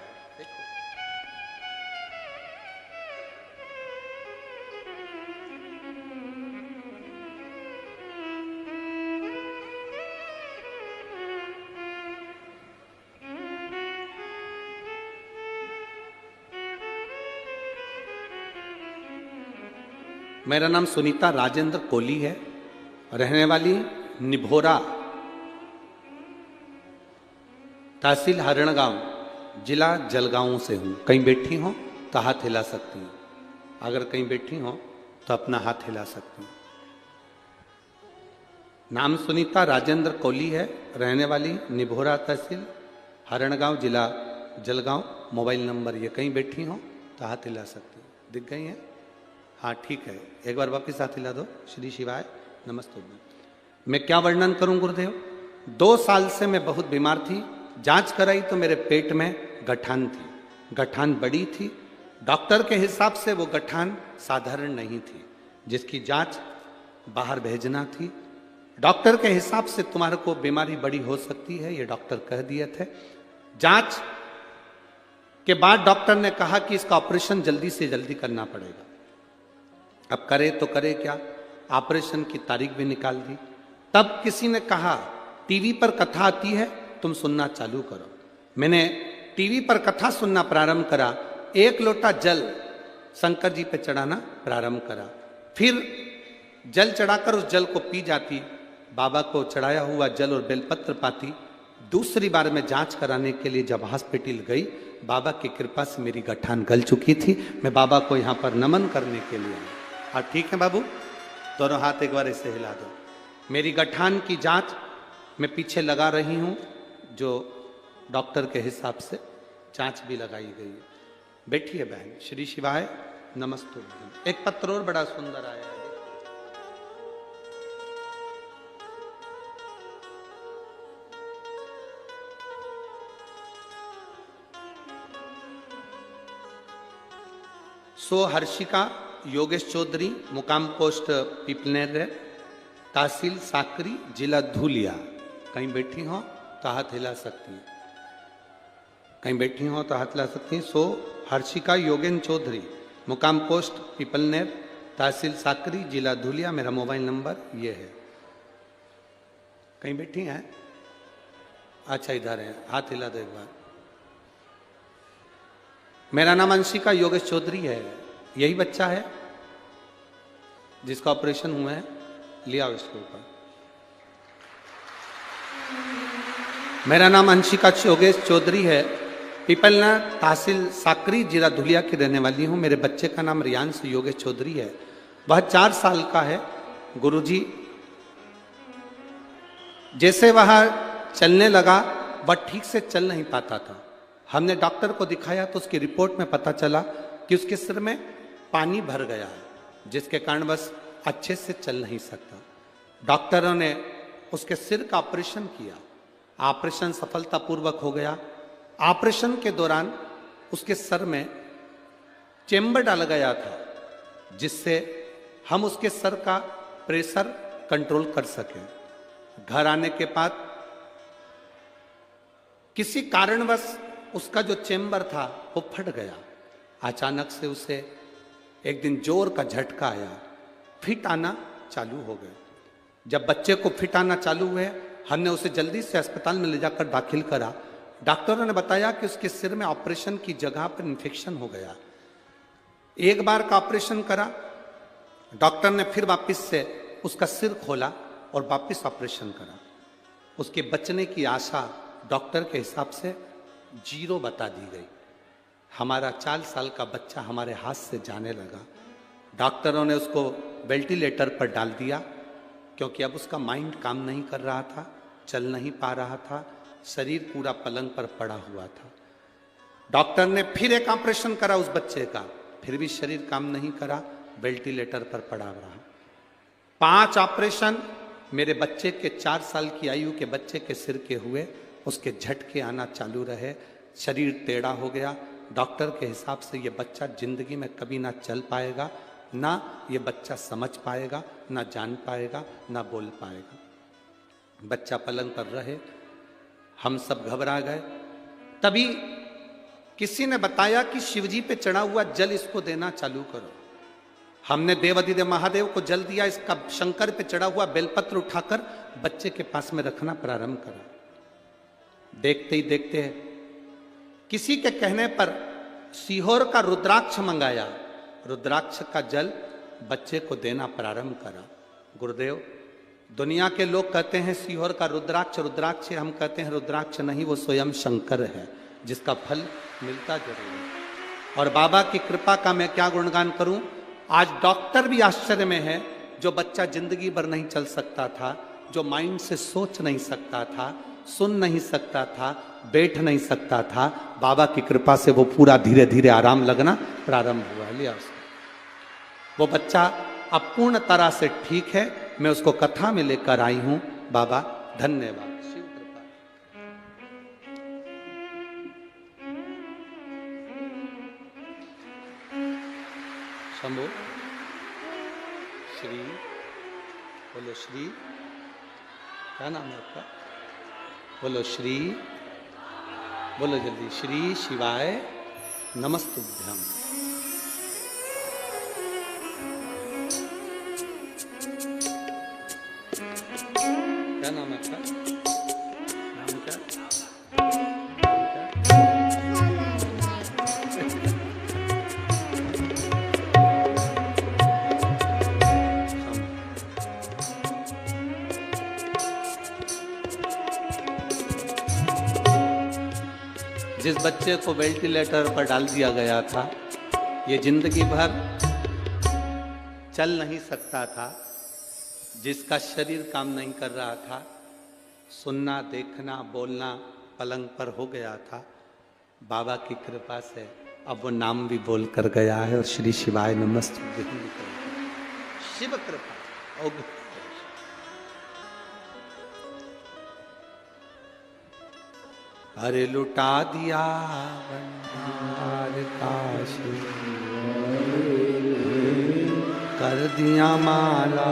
मेरा नाम सुनीता राजेंद्र कोली है, रहने वाली निभोरा, तहसील हरणगांव, जिला जलगांव से हूं। कहीं बैठी हो तो हाथ हिला सकती हूं, अगर कहीं बैठी हो तो अपना हाथ हिला सकती हूं। नाम सुनीता राजेंद्र कोली है, रहने वाली निभोरा, तहसील हरणगांव, जिला जलगांव। मोबाइल नंबर ये, कहीं बैठी हो तो हाथ हिला सकती हूँ। दिख गई है? हाँ ठीक है, एक बार वापिस हाथ हिला दो। श्री शिवाय नमस्ते। मैं क्या वर्णन करूं गुरुदेव? 2 साल से मैं बहुत बीमार थी। जांच कराई तो मेरे पेट में गठान थी, गठान बड़ी थी। डॉक्टर के हिसाब से वो गठान साधारण नहीं थी, जिसकी जांच बाहर भेजना थी। डॉक्टर के हिसाब से तुम्हारे को बीमारी बड़ी हो सकती है, ये डॉक्टर कह दिए थे। जांच के बाद डॉक्टर ने कहा कि इसका ऑपरेशन जल्दी से जल्दी करना पड़ेगा। अब करे तो करे क्या, ऑपरेशन की तारीख भी निकाल दी। तब किसी ने कहा टीवी पर कथा आती है, तुम सुनना चालू करो। मैंने टीवी पर कथा सुनना प्रारंभ करा। 1 लोटा जल शंकर जी पे चढ़ाना प्रारंभ करा, फिर जल चढ़ाकर उस जल को पी जाती, बाबा को चढ़ाया हुआ जल और बेलपत्र पाती। दूसरी बार मैं जांच कराने के लिए जब हॉस्पिटल गई, बाबा की कृपा से मेरी गठान गल चुकी थी। मैं बाबा को यहाँ पर नमन करने के लिए आया। हाँ ठीक है बाबू, दोनों हाथ एक बार ऐसे हिला दो। मेरी गठान की जांच मैं पीछे लगा रही हूँ, जो डॉक्टर के हिसाब से जांच भी लगाई गई है। बैठिए बहन। श्री शिवाय नमस्ते। एक पत्र और बड़ा सुंदर आया है। सो हर्षिका योगेश चौधरी, मुकाम पोस्ट पीपलनेर, तहसील साकरी, जिला धुलिया। कहीं बैठी हो तो हाथ हिला सकती हैं, कहीं बैठी हो तो हाथ हिला सकती हैं। सो हर्षिका योगेश चौधरी, मुकाम पोस्ट पीपलनेर, तहसील साकरी, जिला धुलिया। मेरा मोबाइल नंबर ये है। कहीं बैठी हैं? अच्छा इधर है, हाथ हिला दो एक बार। मेरा नाम अंशिका योगेश चौधरी है। यही बच्चा है जिसका ऑपरेशन हुआ है, लिया इसके ऊपर। मेरा नाम अंशिका योगेश चौधरी है। पीपलना तहसील साकरी जिला धुलिया की रहने वाली हूँ। मेरे बच्चे का नाम रियांश योगेश चौधरी है। वह 4 साल का है। गुरुजी जैसे वह चलने लगा, वह ठीक से चल नहीं पाता था। हमने डॉक्टर को दिखाया तो उसकी रिपोर्ट में पता चला कि उसके सिर में पानी भर गया है, जिसके कारण बस अच्छे से चल नहीं सकता। डॉक्टरों ने उसके सिर का ऑपरेशन किया। ऑपरेशन सफलतापूर्वक हो गया। ऑपरेशन के दौरान उसके सर में चेम्बर डाला गया था, जिससे हम उसके सर का प्रेशर कंट्रोल कर सकें। घर आने के बाद किसी कारणवश उसका जो चेम्बर था वो फट गया। अचानक से उसे एक दिन जोर का झटका आया, फिट आना चालू हो गए। जब बच्चे को फिट आना चालू हुए, हमने उसे जल्दी से अस्पताल में ले जाकर दाखिल करा। डॉक्टरों ने बताया कि उसके सिर में ऑपरेशन की जगह पर इन्फेक्शन हो गया। एक बार का ऑपरेशन करा, डॉक्टर ने फिर वापस से उसका सिर खोला और वापस ऑपरेशन करा। उसके बचने की आशा डॉक्टर के हिसाब से 0 बता दी गई। हमारा 4 साल का बच्चा हमारे हाथ से जाने लगा। डॉक्टरों ने उसको वेंटिलेटर पर डाल दिया, क्योंकि अब उसका माइंड काम नहीं कर रहा था, चल नहीं पा रहा था, शरीर पूरा पलंग पर पड़ा हुआ था। डॉक्टर ने फिर एक ऑपरेशन करा उस बच्चे का, फिर भी शरीर काम नहीं करा, वेंटिलेटर पर पड़ा रहा। 5 ऑपरेशन मेरे बच्चे के 4 साल की आयु के बच्चे के सिर के हुए। उसके झटके आना चालू रहे, शरीर टेढ़ा हो गया। डॉक्टर के हिसाब से ये बच्चा जिंदगी में कभी ना चल पाएगा, ना ये बच्चा समझ पाएगा, ना जान पाएगा, ना बोल पाएगा। बच्चा पलंग पर रहे। हम सब घबरा गए। तभी किसी ने बताया कि शिवजी पे चढ़ा हुआ जल इसको देना चालू करो। हमने देवाधिदेव महादेव को जल दिया। इसका शंकर पे चढ़ा हुआ बेलपत्र उठाकर बच्चे के पास में रखना प्रारंभ करा। देखते ही देखते किसी के कहने पर सीहोर का रुद्राक्ष मंगाया। रुद्राक्ष का जल बच्चे को देना प्रारंभ करा। गुरुदेव, दुनिया के लोग कहते हैं सीहोर का रुद्राक्ष रुद्राक्ष, हम कहते हैं रुद्राक्ष नहीं, वो स्वयं शंकर है, जिसका फल मिलता जरूर है। और बाबा की कृपा का मैं क्या गुणगान करूं। आज डॉक्टर भी आश्चर्य में है। जो बच्चा जिंदगी भर नहीं चल सकता था, जो माइंड से सोच नहीं सकता था, सुन नहीं सकता था, बैठ नहीं सकता था, बाबा की कृपा से वो पूरा धीरे धीरे आराम लगना प्रारंभ हुआ। लिया उसको। वो बच्चा अब पूर्ण तरह से ठीक है। मैं उसको कथा में लेकर आई हूं। बाबा धन्यवाद। शिव कृपा। शंभो श्री, बोलो श्री, क्या नाम है आपका? बोलो श्री, बोलो जल्दी, श्री शिवाय नमस्तुभ्यम। क्या नाम है आपका? नाम क्या? जिस बच्चे को वेंटिलेटर पर डाल दिया गया था, ये जिंदगी भर चल नहीं सकता था, जिसका शरीर काम नहीं कर रहा था, सुनना, देखना, बोलना पलंग पर हो गया था, बाबा की कृपा से अब वो नाम भी बोल कर गया है और श्री शिवाय नमस्ते। शिव कृपा। अरे लुटा दिया भंडार काशी, कर दिया माला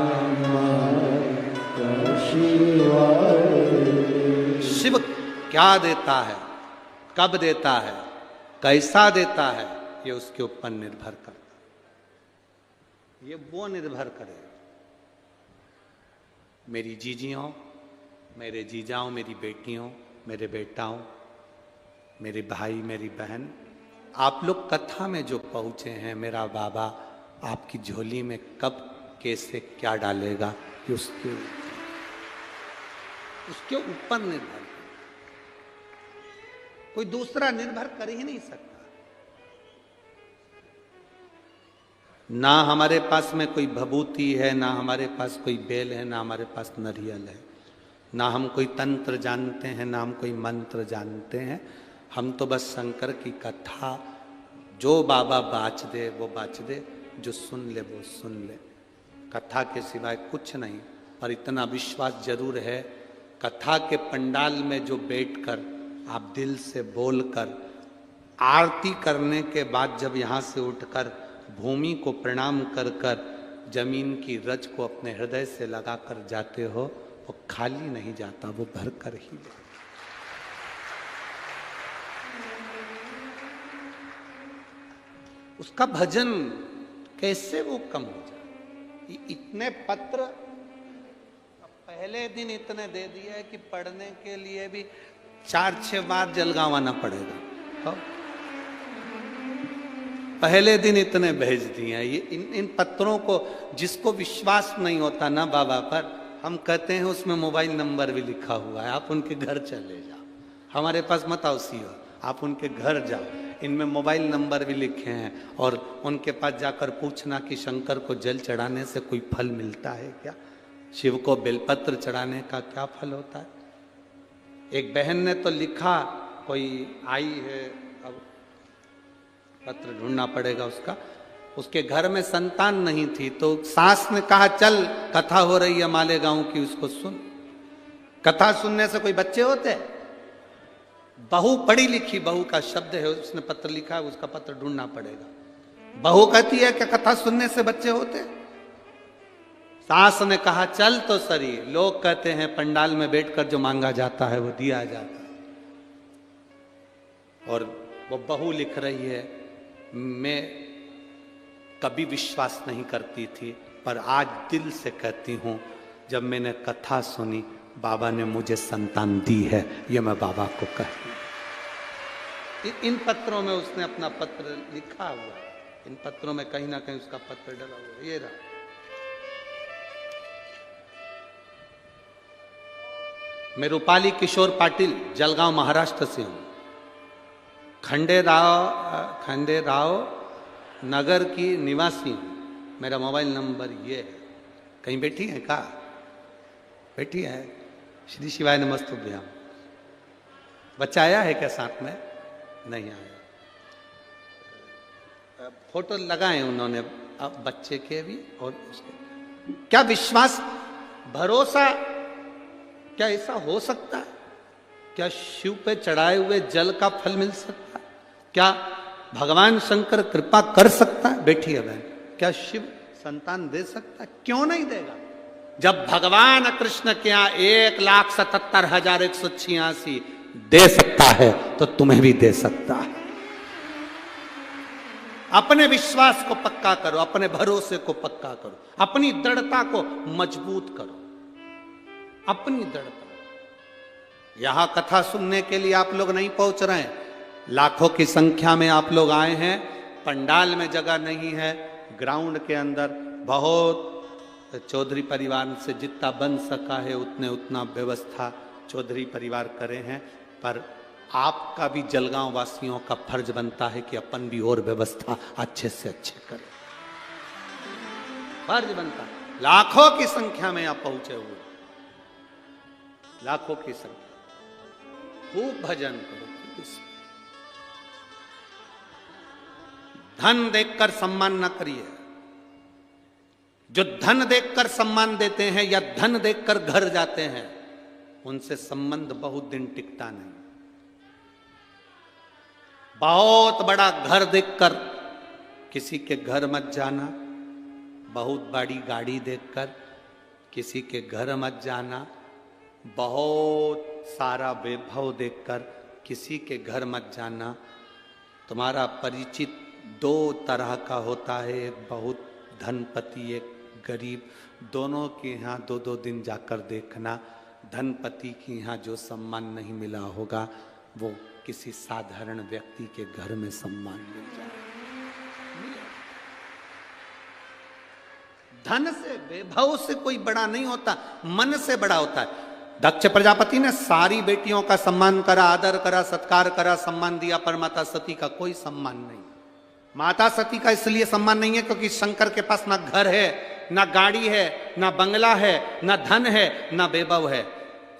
शिव क्या देता है, कब देता है, कैसा देता है, ये उसके ऊपर निर्भर करता है। ये वो निर्भर करे। मेरी जीजियों, मेरे जीजाओं, मेरी बेटियों, मेरे बेटाओं, मेरे भाई, मेरी बहन, आप लोग कथा में जो पहुंचे हैं, मेरा बाबा आपकी झोली में कब कैसे क्या डालेगा कि उसके ऊपर निर्भर, कोई दूसरा निर्भर कर ही नहीं सकता। ना हमारे पास में कोई भभूति है, ना हमारे पास कोई बेल है, ना हमारे पास नरियल है, ना हम कोई तंत्र जानते हैं, ना हम कोई मंत्र जानते हैं। हम तो बस शंकर की कथा, जो बाबा बाच दे वो बाच दे, जो सुन ले वो सुन ले, कथा के सिवाय कुछ नहीं। पर इतना विश्वास जरूर है, कथा के पंडाल में जो बैठकर आप दिल से बोलकर आरती करने के बाद जब यहाँ से उठकर भूमि को प्रणाम कर कर जमीन की रज को अपने हृदय से लगाकर जाते हो, वो खाली नहीं जाता, वो भर कर ही जाता। उसका भजन कैसे वो कम हो जाए। इतने पत्र पहले दिन इतने दे दिए है कि पढ़ने के लिए भी 4-6 बार जलगांव आना पड़ेगा। तो पहले दिन इतने भेज दिए हैं। ये इन पत्रों को जिसको विश्वास नहीं होता ना बाबा पर, हम कहते हैं उसमें मोबाइल नंबर भी लिखा हुआ है, आप उनके घर चले जाओ, हमारे पास मत आओ सीओ, आप उनके घर जाओ, इनमें मोबाइल नंबर भी लिखे हैं। और उनके पास जाकर पूछना कि शंकर को जल चढ़ाने से कोई फल मिलता है क्या, शिव को बेलपत्र चढ़ाने का क्या फल होता है। एक बहन ने तो लिखा, कोई आई है, अब पत्र ढूंढना पड़ेगा उसका, उसके घर में संतान नहीं थी, तो सास ने कहा चल कथा हो रही है मालेगांव की, उसको सुन। कथा सुनने से कोई बच्चे होते? बहू पढ़ी लिखी, बहू का शब्द है, उसने पत्र लिखा है, उसका पत्र ढूंढना पड़ेगा। बहू कहती है कि कथा सुनने से बच्चे होते? सास ने कहा चल तो सही। लोग कहते हैं पंडाल में बैठकर जो मांगा जाता है वो दिया जाता है। और वो बहू लिख रही है, मैं कभी विश्वास नहीं करती थी, पर आज दिल से कहती हूं, जब मैंने कथा सुनी बाबा ने मुझे संतान दी है, ये मैं बाबा को कहती। इन पत्रों में उसने अपना पत्र लिखा हुआ है, इन पत्रों में कहीं ना कहीं उसका पत्र डला हुआ है, ये रहा। मैं रूपाली किशोर पाटिल, जलगांव महाराष्ट्र से हूं। खंडेराव नगर की निवासी हूं। मेरा मोबाइल नंबर ये है। कहीं बैठी है का? बैठी है। श्री शिवाय नमस्तुभ्याम। बच्चा आया है क्या साथ में? नहीं आया। फोटो लगाए उन्होंने अब बच्चे के भी और उसके। क्या विश्वास, भरोसा, क्या ऐसा हो सकता है? क्या शिव पे चढ़ाए हुए जल का फल मिल सकता है? क्या भगवान शंकर कृपा कर सकता है? बैठी है बहन, क्या शिव संतान दे सकता है? क्यों नहीं देगा? जब भगवान कृष्ण के यहाँ 1,77,186 दे सकता है तो तुम्हें भी दे सकता है। अपने विश्वास को पक्का करो, अपने भरोसे को पक्का करो, अपनी दृढ़ता को मजबूत करो, अपनी दृढ़ता। यहां कथा सुनने के लिए आप लोग नहीं पहुंच रहे हैं, लाखों की संख्या में आप लोग आए हैं। पंडाल में जगह नहीं है, ग्राउंड के अंदर बहुत चौधरी परिवार से जितना बन सका है उतना व्यवस्था चौधरी परिवार करे हैं। पर आपका भी जलगांव वासियों का फर्ज बनता है कि अपन भी और व्यवस्था अच्छे से अच्छे करें, फर्ज बनता है। लाखों की संख्या में आप पहुंचे हुए, लाखों की संख्या। खूब भजन करो। धन देखकर सम्मान न करिए। जो धन देखकर सम्मान देते हैं या धन देखकर घर जाते हैं, उनसे संबंध बहुत दिन टिकता नहीं। बहुत बड़ा घर देखकर किसी के घर मत जाना, बहुत बड़ी गाड़ी देखकर किसी के घर मत जाना, बहुत सारा वैभव देखकर किसी के घर मत जाना। तुम्हारा परिचित दो तरह का होता है, एक बहुत धनपति, एक गरीब। दोनों के यहाँ 2-2 दिन जाकर देखना। धनपति की यहाँ जो सम्मान नहीं मिला होगा वो किसी साधारण व्यक्ति के घर में सम्मान मिल जाए। धन से, वैभव से कोई बड़ा नहीं होता, मन से बड़ा होता है। दक्ष प्रजापति ने सारी बेटियों का सम्मान करा, आदर करा, सत्कार करा, सम्मान दिया, पर माता सती का कोई सम्मान नहीं। माता सती का इसलिए सम्मान नहीं है क्योंकि शंकर के पास ना घर है, ना गाड़ी है, ना बंगला है, ना धन है, ना वैभव है।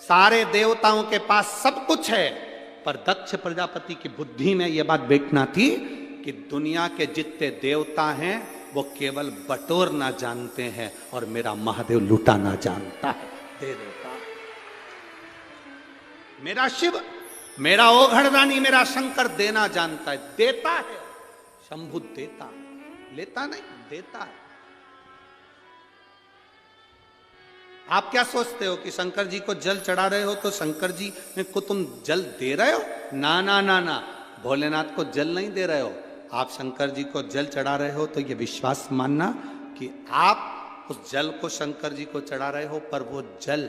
सारे देवताओं के पास सब कुछ है, पर दक्ष प्रजापति की बुद्धि में यह बात बैठना थी कि दुनिया के जितने देवता हैं वो केवल बटोरना जानते हैं और मेरा महादेव लुटाना जानता है, दे देता। मेरा शिव, मेरा ओघड़दानी, मेरा शंकर देना जानता है, देता है। शंभु देता, लेता नहीं, देता है। आप क्या सोचते हो कि शंकर जी को जल चढ़ा रहे हो तो शंकर जी को तुम जल दे रहे हो? ना ना ना ना, भोलेनाथ को जल नहीं दे रहे हो। आप शंकर जी को जल चढ़ा रहे हो तो ये विश्वास मानना कि आप उस जल को शंकर जी को चढ़ा रहे हो, पर वो जल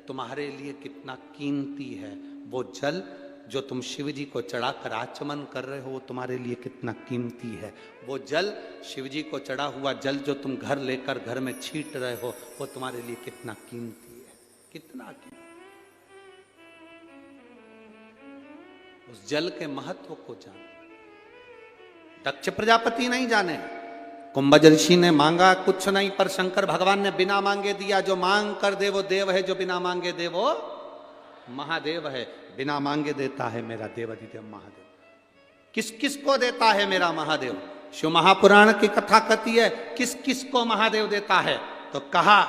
तुम्हारे लिए कितना कीमती है। वो जल जो तुम शिव जी को चढ़ाकर आचमन कर रहे हो वो तुम्हारे लिए कितना कीमती है। वो जल, शिव जी को चढ़ा हुआ जल जो तुम घर लेकर घर में छींट रहे हो वो तुम्हारे लिए कितना कीमती है, कितना कीमती। उस जल के महत्व को जान। दक्ष प्रजापति नहीं जाने, कुंभ ऋषि ने मांगा कुछ नहीं, पर शंकर भगवान ने बिना मांगे दिया। जो मांग कर दे वो देव है, जो बिना मांगे दे वो महादेव है। बिना मांगे देता है मेरा देवाधिदेव महादेव। किस किस को देता है मेरा महादेव? शिव महापुराण की कथा कहती है किस किस को महादेव देता है, तो कहा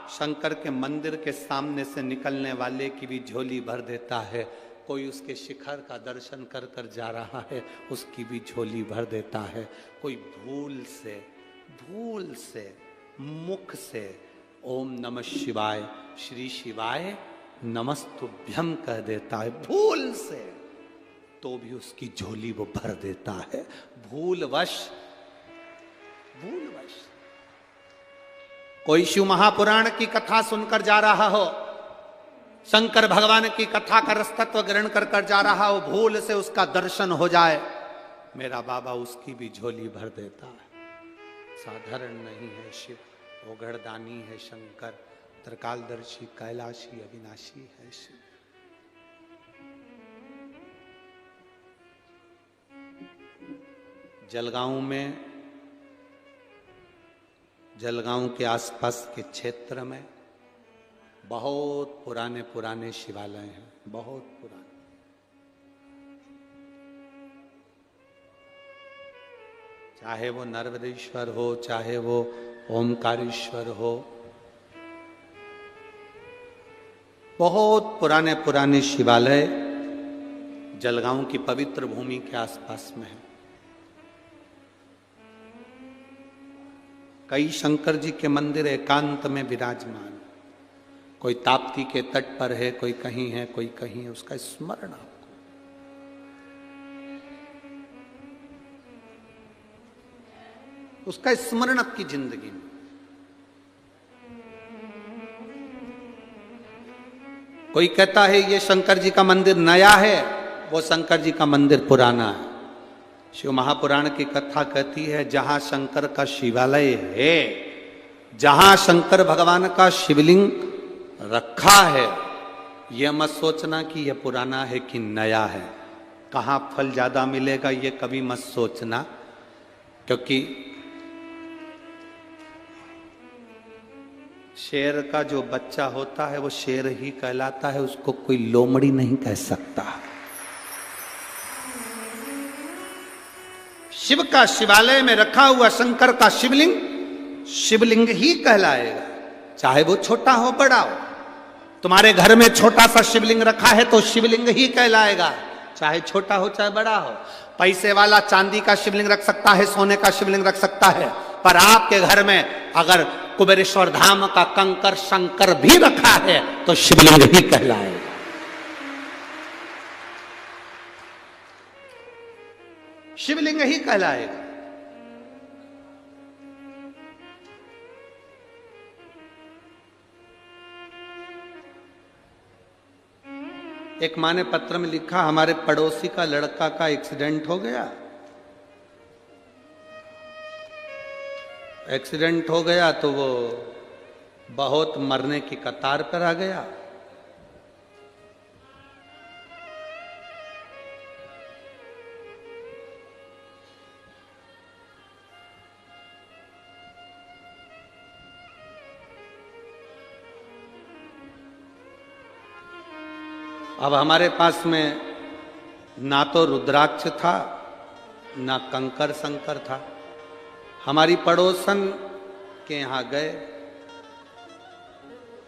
शंकर के मंदिर के सामने से निकलने वाले की भी झोली भर देता है। कोई उसके शिखर का दर्शन कर कर जा रहा है उसकी भी झोली भर देता है। कोई भूल से मुख से ओम नमः शिवाय, श्री शिवाय नमस्तुभ्यम कह देता है भूल से, तो भी उसकी झोली वो भर देता है। भूलवश कोई शिव महापुराण की कथा सुनकर जा रहा हो, शंकर भगवान की कथा का रसतत्व ग्रहण कर कर जा रहा हो, भूल से उसका दर्शन हो जाए, मेरा बाबा उसकी भी झोली भर देता है। साधारण नहीं है शिव, ओघड़दानी है शंकर, त्रिकालदर्शी कैलाशी अविनाशी है शिव। जलगांव के आसपास के क्षेत्र में बहुत पुराने पुराने शिवालय हैं, बहुत पुराने। चाहे वो नर्मदेश्वर हो, चाहे वो ओमकारेश्वर हो, बहुत पुराने पुराने शिवालय जलगांव की पवित्र भूमि के आसपास में है। कई शंकर जी के मंदिर एकांत में विराजमान, कोई ताप्ती के तट पर है, कोई कहीं है, कोई कहीं है। उसका स्मरण आपको, उसका स्मरण आपकी जिंदगी में। कोई कहता है ये शंकर जी का मंदिर नया है, वो शंकर जी का मंदिर पुराना है। शिव महापुराण की कथा कहती है जहां शंकर का शिवालय है, जहां शंकर भगवान का शिवलिंग रखा है, यह मत सोचना कि यह पुराना है कि नया है। कहां फल ज्यादा मिलेगा ये कभी मत सोचना, क्योंकि शेर का जो बच्चा होता है वो शेर ही कहलाता है, उसको कोई लोमड़ी नहीं कह सकता। शिव का शिवालय में रखा हुआ शंकर का शिवलिंग शिवलिंग ही कहलाएगा, चाहे वो छोटा हो बड़ा हो। तुम्हारे घर में छोटा सा शिवलिंग रखा है तो शिवलिंग ही कहलाएगा, चाहे छोटा हो चाहे बड़ा हो। पैसे वाला चांदी का शिवलिंग रख सकता है, सोने का शिवलिंग रख सकता है, पर आपके घर में अगर कुबेरेश्वर धाम का कंकर शंकर भी रखा है तो शिवलिंग ही कहलाएगा। शिवलिंग ही कहलाएगा। एक माँ ने पत्र में लिखा, हमारे पड़ोसी का लड़का का एक्सीडेंट हो गया। एक्सीडेंट हो गया तो वो बहुत मरने की कतार पर आ गया। अब हमारे पास में ना तो रुद्राक्ष था ना कंकर संकर था। हमारी पड़ोसन के यहाँ गए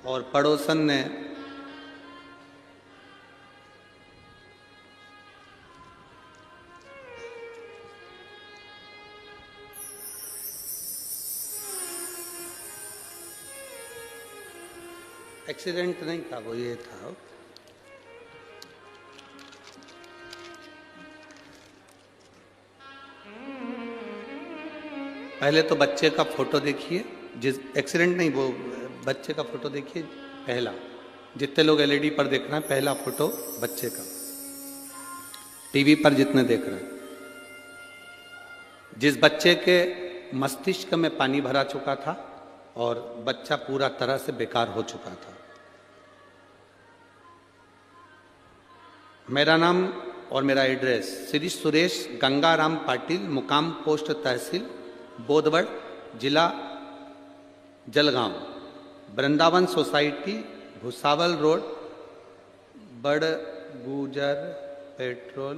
और पड़ोसन ने एक्सीडेंट नहीं था, वो ये था, पहले तो बच्चे का फोटो देखिए, जिस एक्सीडेंट नहीं, वो बच्चे का फोटो देखिए पहला। जितने लोग एलईडी पर देख रहे हैं, पहला फोटो बच्चे का, टीवी पर जितने देख रहे हैं, जिस बच्चे के मस्तिष्क में पानी भरा चुका था और बच्चा पूरा तरह से बेकार हो चुका था। मेरा नाम और मेरा एड्रेस, श्री सुरेश गंगाराम पाटिल, मुकाम पोस्ट तहसील बोधवड़, जिला जलगांव, वृंदावन सोसाइटी, भुसावल रोड, बड़ गुजर पेट्रोल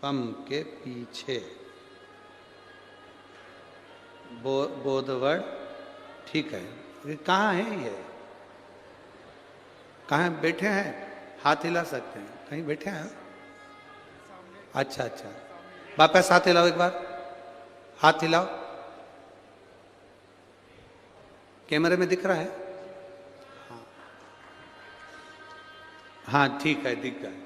पंप के पीछे, बोधवड़। ठीक है, ये कहाँ है? ये कहाँ बैठे हैं? हाथ हिला सकते हैं, कहीं बैठे हैं? अच्छा अच्छा, वापस हाथ हिलाओ, एक बार हाथ हिलाओ। कैमरे में दिख रहा है? हाँ हाँ, ठीक है, दिख रहा है।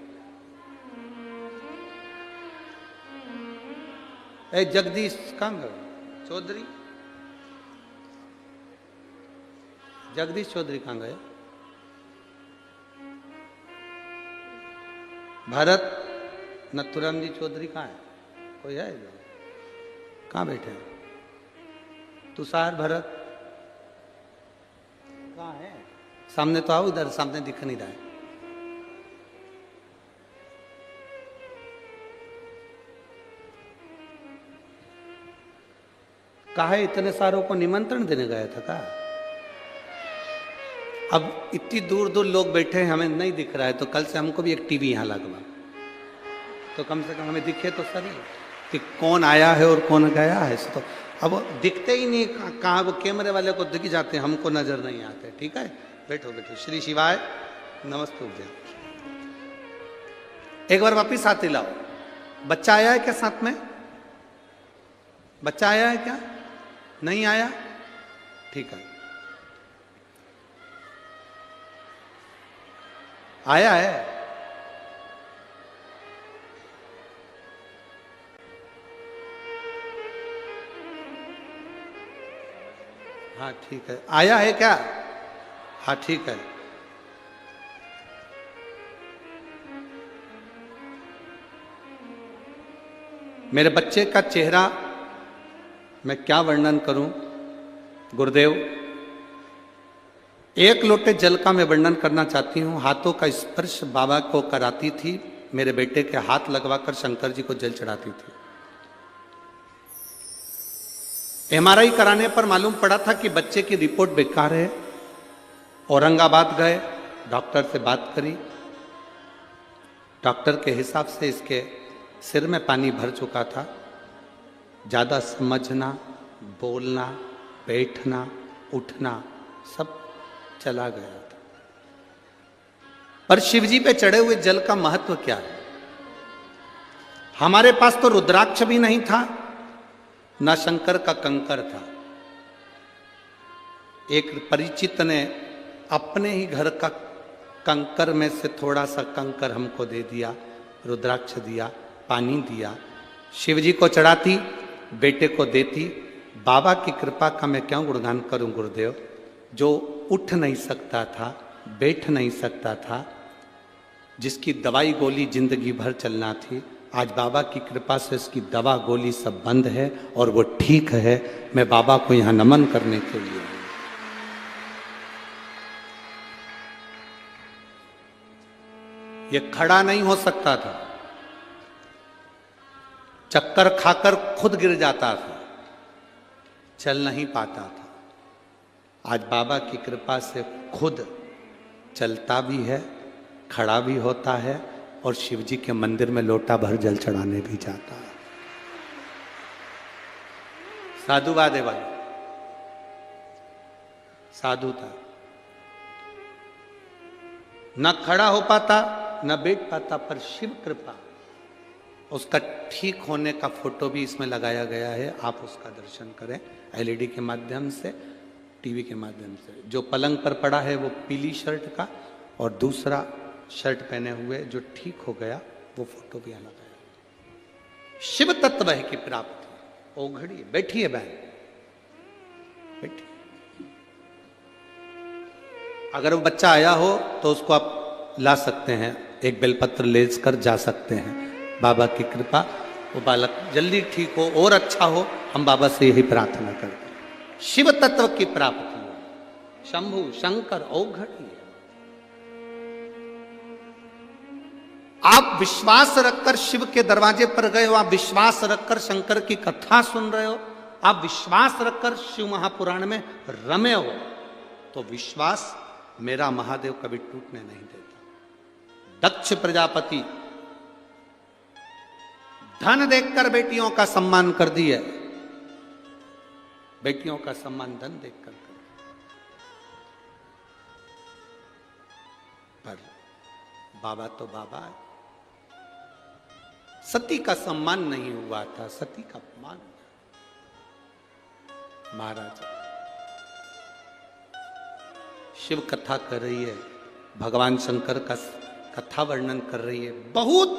ए जगदीश कहाँ गए? चौधरी, जगदीश चौधरी कहाँ गए? भरत नथुराम जी चौधरी कहाँ है? कोई है इधर? कहाँ बैठे हैं? तुषार भरत कहाँ है? सामने तो आओ, इधर सामने दिख नहीं रहा है। कहा है इतने सारों को निमंत्रण देने गया था का? अब इतनी दूर दूर लोग बैठे हैं, हमें नहीं दिख रहा है, तो कल से हमको भी एक टीवी यहां लगवा, तो कम से कम हमें दिखे तो सही कि कौन आया है और कौन गया है। तो अब दिखते ही नहीं, कहाँ वो कैमरे वाले को दिख जाते हैं, हमको नजर नहीं आते। ठीक है, बैठो बैठो। श्री शिवाय नमस्ते। एक बार वापिस हाथ हिलाओ। बच्चा आया है क्या साथ में? बच्चा आया है क्या? नहीं आया? ठीक है, आया है। हाँ ठीक है, आया है क्या? हाँ ठीक है। मेरे बच्चे का चेहरा मैं क्या वर्णन करूं गुरुदेव। एक लोटे जल का मैं वर्णन करना चाहती हूं। हाथों का स्पर्श बाबा को कराती थी, मेरे बेटे के हाथ लगवाकर शंकर जी को जल चढ़ाती थी। एमआरआई कराने पर मालूम पड़ा था कि बच्चे की रिपोर्ट बेकार है। औरंगाबाद गए, डॉक्टर से बात करी। डॉक्टर के हिसाब से इसके सिर में पानी भर चुका था। ज़्यादा समझना, बोलना, बैठना, उठना सब चला गया था। पर शिवजी पे चढ़े हुए जल का महत्व क्या है? हमारे पास तो रुद्राक्ष भी नहीं था, ना शंकर का कंकर था। एक परिचित ने अपने ही घर का कंकर में से थोड़ा सा कंकर हमको दे दिया, रुद्राक्ष दिया, पानी दिया। शिवजी को चढ़ाती, बेटे को देती। बाबा की कृपा का मैं क्यों गुणगान करूं गुरुदेव। जो उठ नहीं सकता था, बैठ नहीं सकता था, जिसकी दवाई गोली जिंदगी भर चलना थी, आज बाबा की कृपा से इसकी दवा गोली सब बंद है और वो ठीक है। मैं बाबा को यहां नमन करने के लिए हूं। ये खड़ा नहीं हो सकता था, चक्कर खाकर खुद गिर जाता था, चल नहीं पाता था। आज बाबा की कृपा से खुद चलता भी है, खड़ा भी होता है और शिवजी के मंदिर में लोटा भर जल चढ़ाने भी जाता है। साधुवाद है भाई, साधु था। न खड़ा हो पाता न बैठ पाता, पर शिव कृपा, उसका ठीक होने का फोटो भी इसमें लगाया गया है। आप उसका दर्शन करें एलईडी के माध्यम से, टीवी के माध्यम से। जो पलंग पर पड़ा है वो पीली शर्ट का, और दूसरा शर्ट पहने हुए जो ठीक हो गया, वो फोटो भी यहाँ लगाया। शिव तत्व है की प्राप्ति ओघड़ी। बैठिए बहन, बैठिए। अगर वो बच्चा आया हो तो उसको आप ला सकते हैं, एक बेलपत्र लेकर जा सकते हैं। बाबा की कृपा वो बालक जल्दी ठीक हो और अच्छा हो, हम बाबा से यही प्रार्थना करते हैं। शिव तत्व की प्राप्ति हो। शंभु शंकर ओघड़ी। आप विश्वास रखकर शिव के दरवाजे पर गए हो, आप विश्वास रखकर शंकर की कथा सुन रहे हो, आप विश्वास रखकर शिव महापुराण में रमे हो, तो विश्वास मेरा महादेव कभी टूटने नहीं देता। दक्ष प्रजापति धन देखकर बेटियों का सम्मान कर दिया, बेटियों का सम्मान धन देखकर कर। पर बाबा तो बाबा है। सती का सम्मान नहीं हुआ था, सती का अपमान। महाराज शिव कथा कर रही है, भगवान शंकर का कथा वर्णन कर रही है। बहुत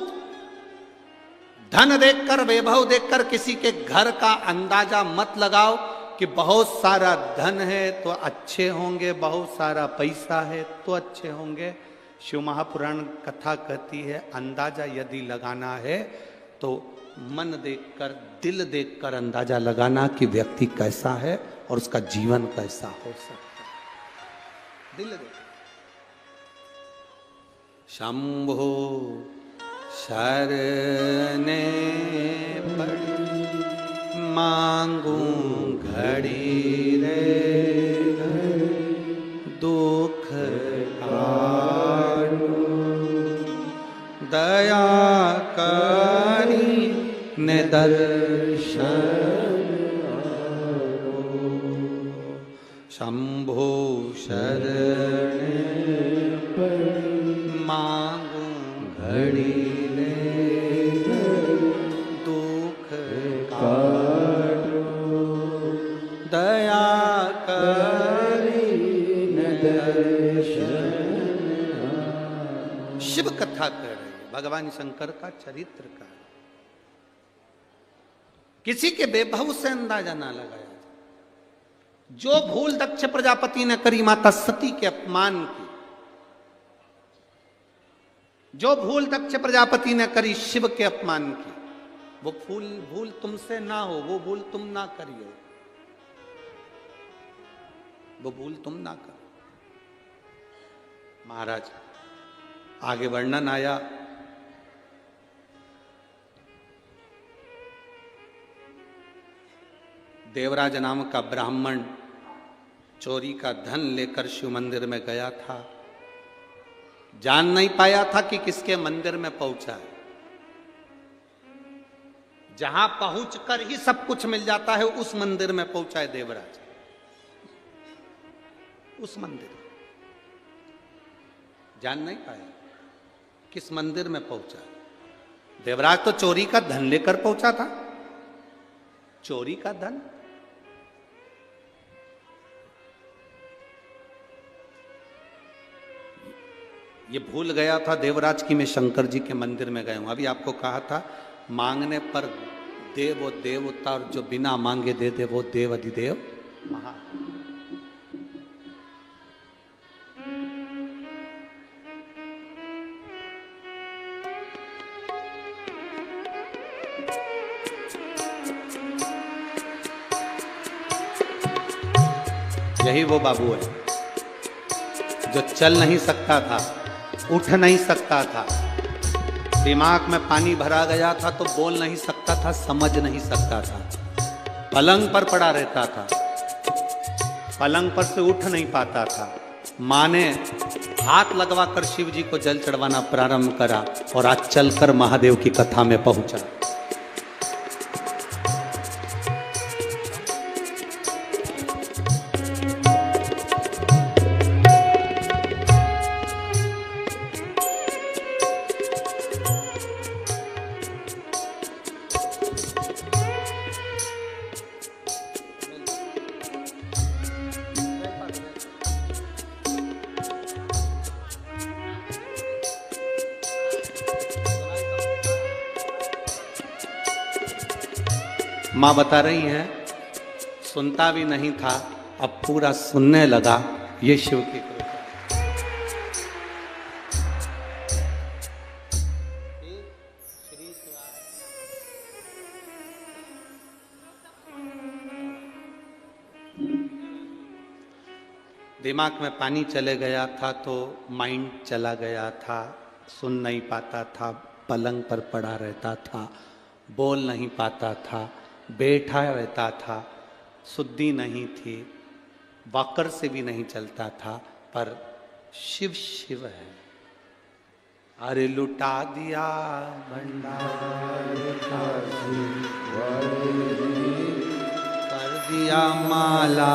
धन देखकर, वैभव देखकर किसी के घर का अंदाजा मत लगाओ कि बहुत सारा धन है तो अच्छे होंगे, बहुत सारा पैसा है तो अच्छे होंगे। शिव महापुराण कथा कहती है, अंदाजा यदि लगाना है तो मन देखकर, दिल देखकर अंदाजा लगाना कि व्यक्ति कैसा है और उसका जीवन कैसा हो सकता है। दिल देख। शंभो शरणे पड़ी मांगू घड़ी रे, दुख काटो दया करी ने दर्शन शंभो शरणे मांगू घड़ी दुख काटो दया करी ने दर्शन। शिव कथा कर रही है, भगवान शंकर का चरित्र का। किसी के वैभव से अंदाजा ना लगाया। जो भूल दक्ष प्रजापति ने करी माता सती के अपमान की, जो भूल दक्ष प्रजापति ने करी शिव के अपमान की, वो भूल तुमसे ना हो, वो भूल तुम ना करियो, वो भूल तुम ना करो। महाराज आगे वर्णन आया, देवराज नाम का ब्राह्मण चोरी का धन लेकर शिव मंदिर में गया था। जान नहीं पाया था कि किसके मंदिर में पहुंचा है। जहां पहुंचकर ही सब कुछ मिल जाता है, उस मंदिर में पहुंचा है देवराज। उस मंदिर जान नहीं पाया किस मंदिर में पहुंचा। देवराज तो चोरी का धन लेकर पहुंचा था। चोरी का धन, ये भूल गया था देवराज की मैं शंकर जी के मंदिर में गया हूं। अभी आपको कहा था मांगने पर दे वो देवता, और जो बिना मांगे दे दे वो देव अधिदेव महा। यही वो बाबू है जो चल नहीं सकता था, उठ नहीं सकता था, दिमाग में पानी भरा गया था तो बोल नहीं सकता था, समझ नहीं सकता था, पलंग पर पड़ा रहता था, पलंग पर से उठ नहीं पाता था। माँ ने हाथ लगवाकर शिव जी को जल चढ़वाना प्रारंभ करा और आज चलकर महादेव की कथा में पहुंचा। माँ बता रही हैं सुनता भी नहीं था, अब पूरा सुनने लगा। ये शिव की कृपा। दिमाग में पानी चले गया था तो माइंड चला गया था, सुन नहीं पाता था, पलंग पर पड़ा रहता था, बोल नहीं पाता था, बैठा रहता था, शुद्धि नहीं थी, वॉकर से भी नहीं चलता था, पर शिव शिव है। अरे लुटा दिया भंडार कर दिया माला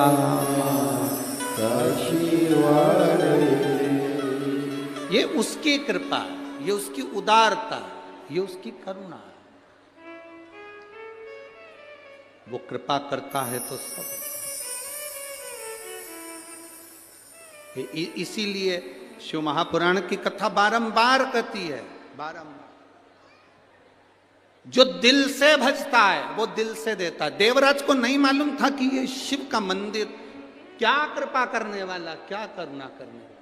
ये उसकी कृपा, ये उसकी उदारता, ये उसकी करुणा। वो कृपा करता है तो सब। इसीलिए शिव महापुराण की कथा बारंबार कहती है, बारंबार। जो दिल से भजता है वो दिल से देता है। देवराज को नहीं मालूम था कि ये शिव का मंदिर क्या कृपा करने वाला, क्या करुणा करने वाला।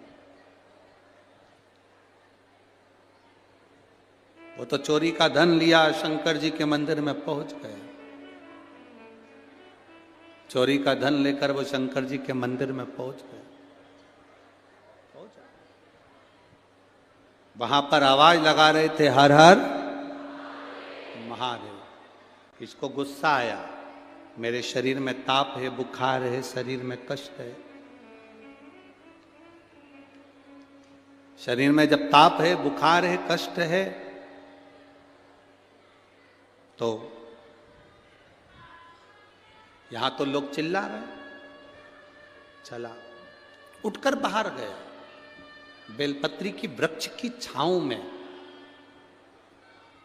वो तो चोरी का धन लिया, शंकर जी के मंदिर में पहुंच गया। चोरी का धन लेकर वो शंकर जी के मंदिर में पहुंच गए। वहां पर आवाज लगा रहे थे, हर हर महादेव। इसको गुस्सा आया, मेरे शरीर में ताप है, बुखार है, शरीर में कष्ट है। शरीर में जब ताप है, बुखार है, कष्ट है, तो यहां तो लोग चिल्ला रहे। चला, उठकर बाहर गया, बेलपत्री की वृक्ष की छांव में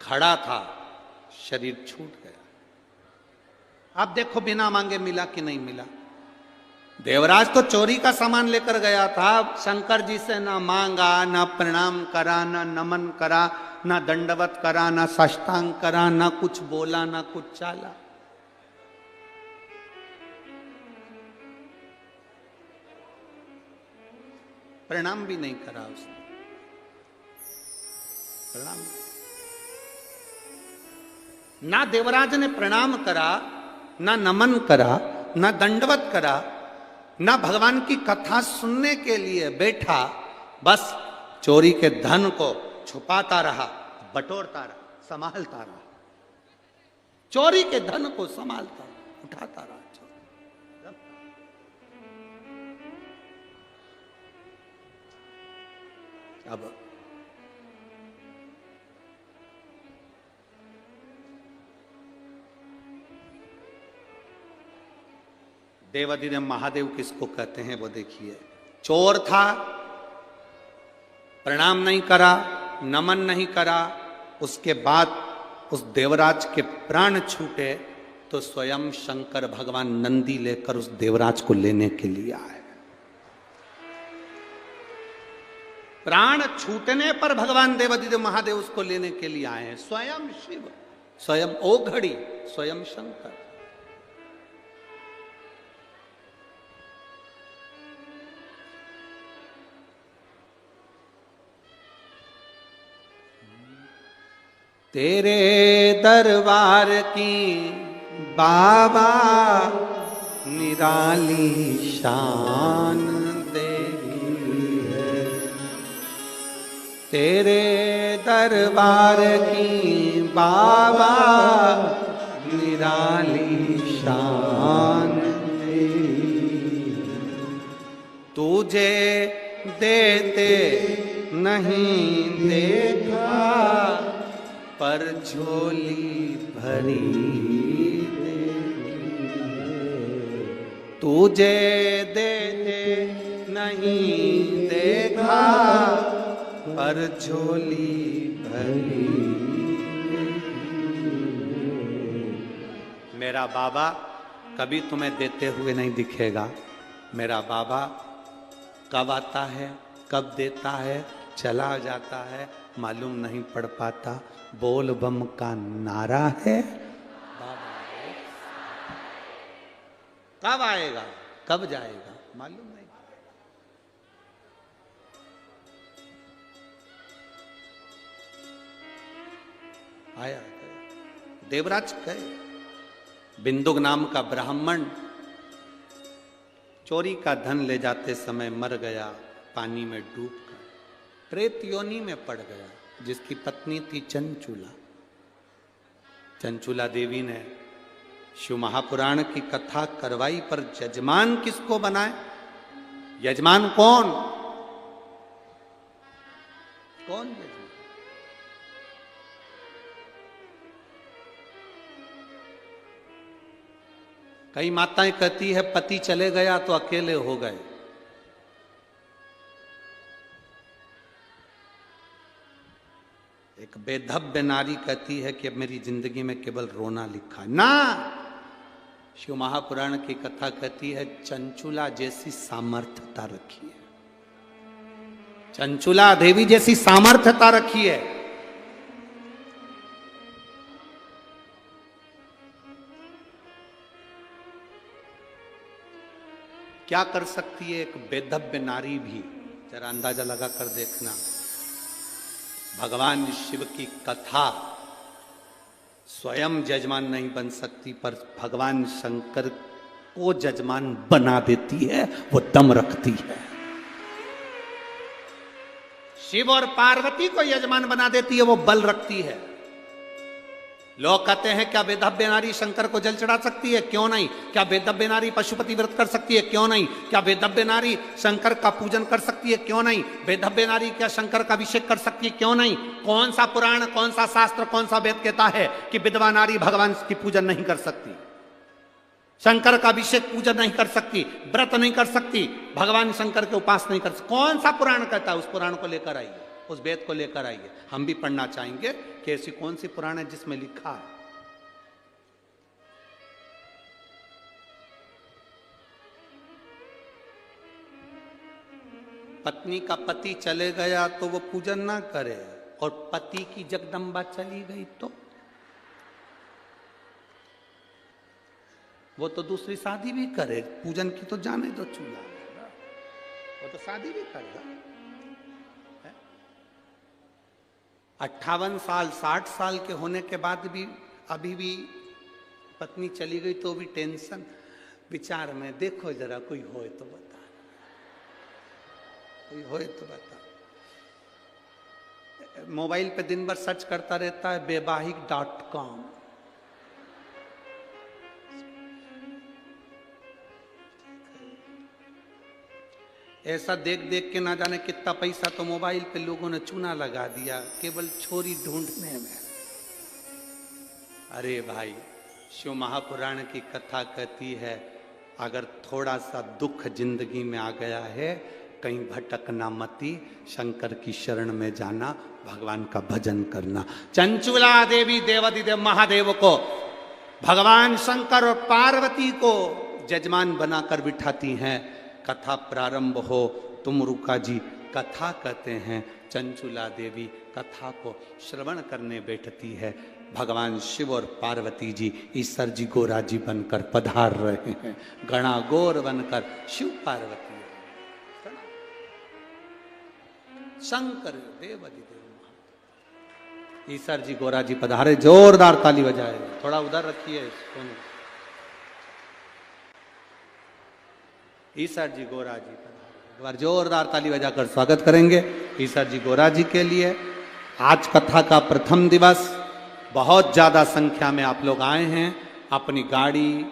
खड़ा था, शरीर छूट गया। अब देखो बिना मांगे मिला कि नहीं मिला। देवराज तो चोरी का सामान लेकर गया था, शंकर जी से ना मांगा, ना प्रणाम करा, ना नमन करा, ना दंडवत करा, ना साष्टांग करा, ना कुछ बोला, ना कुछ चाला। प्रणाम भी नहीं करा उसने, प्रणाम ना देवराज ने प्रणाम करा, ना नमन करा, ना दंडवत करा, ना भगवान की कथा सुनने के लिए बैठा। बस चोरी के धन को छुपाता रहा, बटोरता रहा, संभालता रहा। चोरी के धन को संभालता रहा, उठाता रहा। अब देवाधिदेव महादेव किसको कहते हैं वो देखिए। चोर था, प्रणाम नहीं करा, नमन नहीं करा, उसके बाद उस देवराज के प्राण छूटे तो स्वयं शंकर भगवान नंदी लेकर उस देवराज को लेने के लिए आए। प्राण छूटने पर भगवान देवाधिदेव महादेव उसको लेने के लिए आए हैं। स्वयं शिव, स्वयं ओघड़ी, स्वयं शंकर। तेरे दरबार की बाबा निराली शान देवी है। तेरे दरबार की बाबा निराली शान देवी। तुझे देते नहीं देखा पर झोली भरी तुझे देते नहीं देखा पर झोली भरी। मेरा बाबा कभी तुम्हें देते हुए नहीं दिखेगा। मेरा बाबा कब आता है कब देता है चला जाता है मालूम नहीं पड़ पाता। बोल बम का नारा है। कब आएगा कब जाएगा मालूम नहीं। आया देवराज गए। बिंदुक नाम का ब्राह्मण चोरी का धन ले जाते समय मर गया पानी में डूबकर, प्रेत योनि में पड़ गया। जिसकी पत्नी थी चंचुला। चंचुला देवी ने शिव महापुराण की कथा करवाई पर यजमान किसको बनाए? यजमान कौन कौन यजमान? कई माताएं कहती है पति चले गया तो अकेले हो गए। एक बेधब्य नारी कहती है कि अब मेरी जिंदगी में केवल रोना लिखा ना। शिव महापुराण की कथा कहती है चंचुला जैसी सामर्थ्यता रखी है। चंचुला देवी जैसी सामर्थ्यता रखी है। क्या कर सकती है एक बेधब्य नारी भी? जरा अंदाजा लगा कर देखना। भगवान शिव की कथा स्वयं जजमान नहीं बन सकती पर भगवान शंकर को जजमान बना देती है। वो दम रखती है। शिव और पार्वती को यजमान बना देती है। वो बल रखती है। लोग कहते हैं क्या बेधब्य नारी शंकर को जल चढ़ा सकती है? क्यों नहीं। क्या बेधब्य नारी पशुपति व्रत कर सकती है? क्यों नहीं। क्या बेधब्य नारी शंकर का पूजन कर सकती है? क्यों नहीं। बेधब्य नारी क्या शंकर का अभिषेक कर सकती है? क्यों नहीं। कौन सा पुराण कौन सा शास्त्र कौन सा वेद कहता है कि विधवा नारी भगवान की पूजन नहीं कर सकती, शंकर का अभिषेक पूजन नहीं कर सकती, व्रत नहीं कर सकती, भगवान शंकर के उपास नहीं कर सकती? कौन सा पुराण कहता है? उस पुराण को लेकर आइए, उस वेद को लेकर आइए। हम भी पढ़ना चाहेंगे कि ऐसी कौन सी पुराण है जिसमें लिखा है। पत्नी का पति चले गया तो वो पूजन ना करे और पति की जगदम्बा चली गई तो वो तो दूसरी शादी भी करे। पूजन की तो जाने दो चूल्हा, वो तो शादी भी करेगा। 58 साल 60 साल के होने के बाद भी अभी भी पत्नी चली गई तो भी टेंशन। विचार में देखो जरा कोई होए तो बता, कोई होए तो बता। मोबाइल पे दिन भर सर्च करता रहता है वैवाहिक.com। ऐसा देख देख के ना जाने कितना पैसा तो मोबाइल पे लोगों ने चूना लगा दिया केवल छोरी ढूंढने में। अरे भाई, शिव महापुराण की कथा कहती है अगर थोड़ा सा दुख जिंदगी में आ गया है, कहीं भटकना मती, शंकर की शरण में जाना, भगवान का भजन करना। चंचुला देवी देवादिदेव महादेव को, भगवान शंकर और पार्वती को जजमान बनाकर बिठाती हैं। कथा प्रारंभ हो, तुम रुका जी कथा कहते हैं। चंचुला देवी कथा को श्रवण करने बैठती है। भगवान शिव और पार्वती जी ईश्वर जी गोरा जी बनकर पधार रहे हैं। गणा गौर बनकर शिव पार्वती शंकर देवादिदेव ईश्वर जी गोरा जी पधारे। जोरदार ताली बजाए। थोड़ा उधर रखिए। ईसर जी गोरा जी का एक बार जोरदार ताली बजाकर स्वागत करेंगे ईसर जी गोरा जी के लिए। आज कथा का प्रथम दिवस, बहुत ज्यादा संख्या में आप लोग आए हैं। अपनी गाड़ी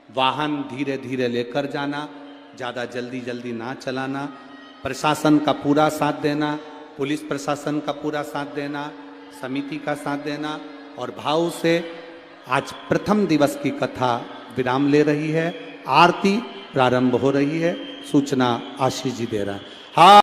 वाहन धीरे धीरे लेकर जाना, ज्यादा जल्दी जल्दी ना चलाना, प्रशासन का पूरा साथ देना, पुलिस प्रशासन का पूरा साथ देना, समिति का साथ देना और भाव से आज प्रथम दिवस की कथा विराम ले रही है। आरती प्रारंभ हो रही है। सूचना आशीष जी दे रहा है। हाँ।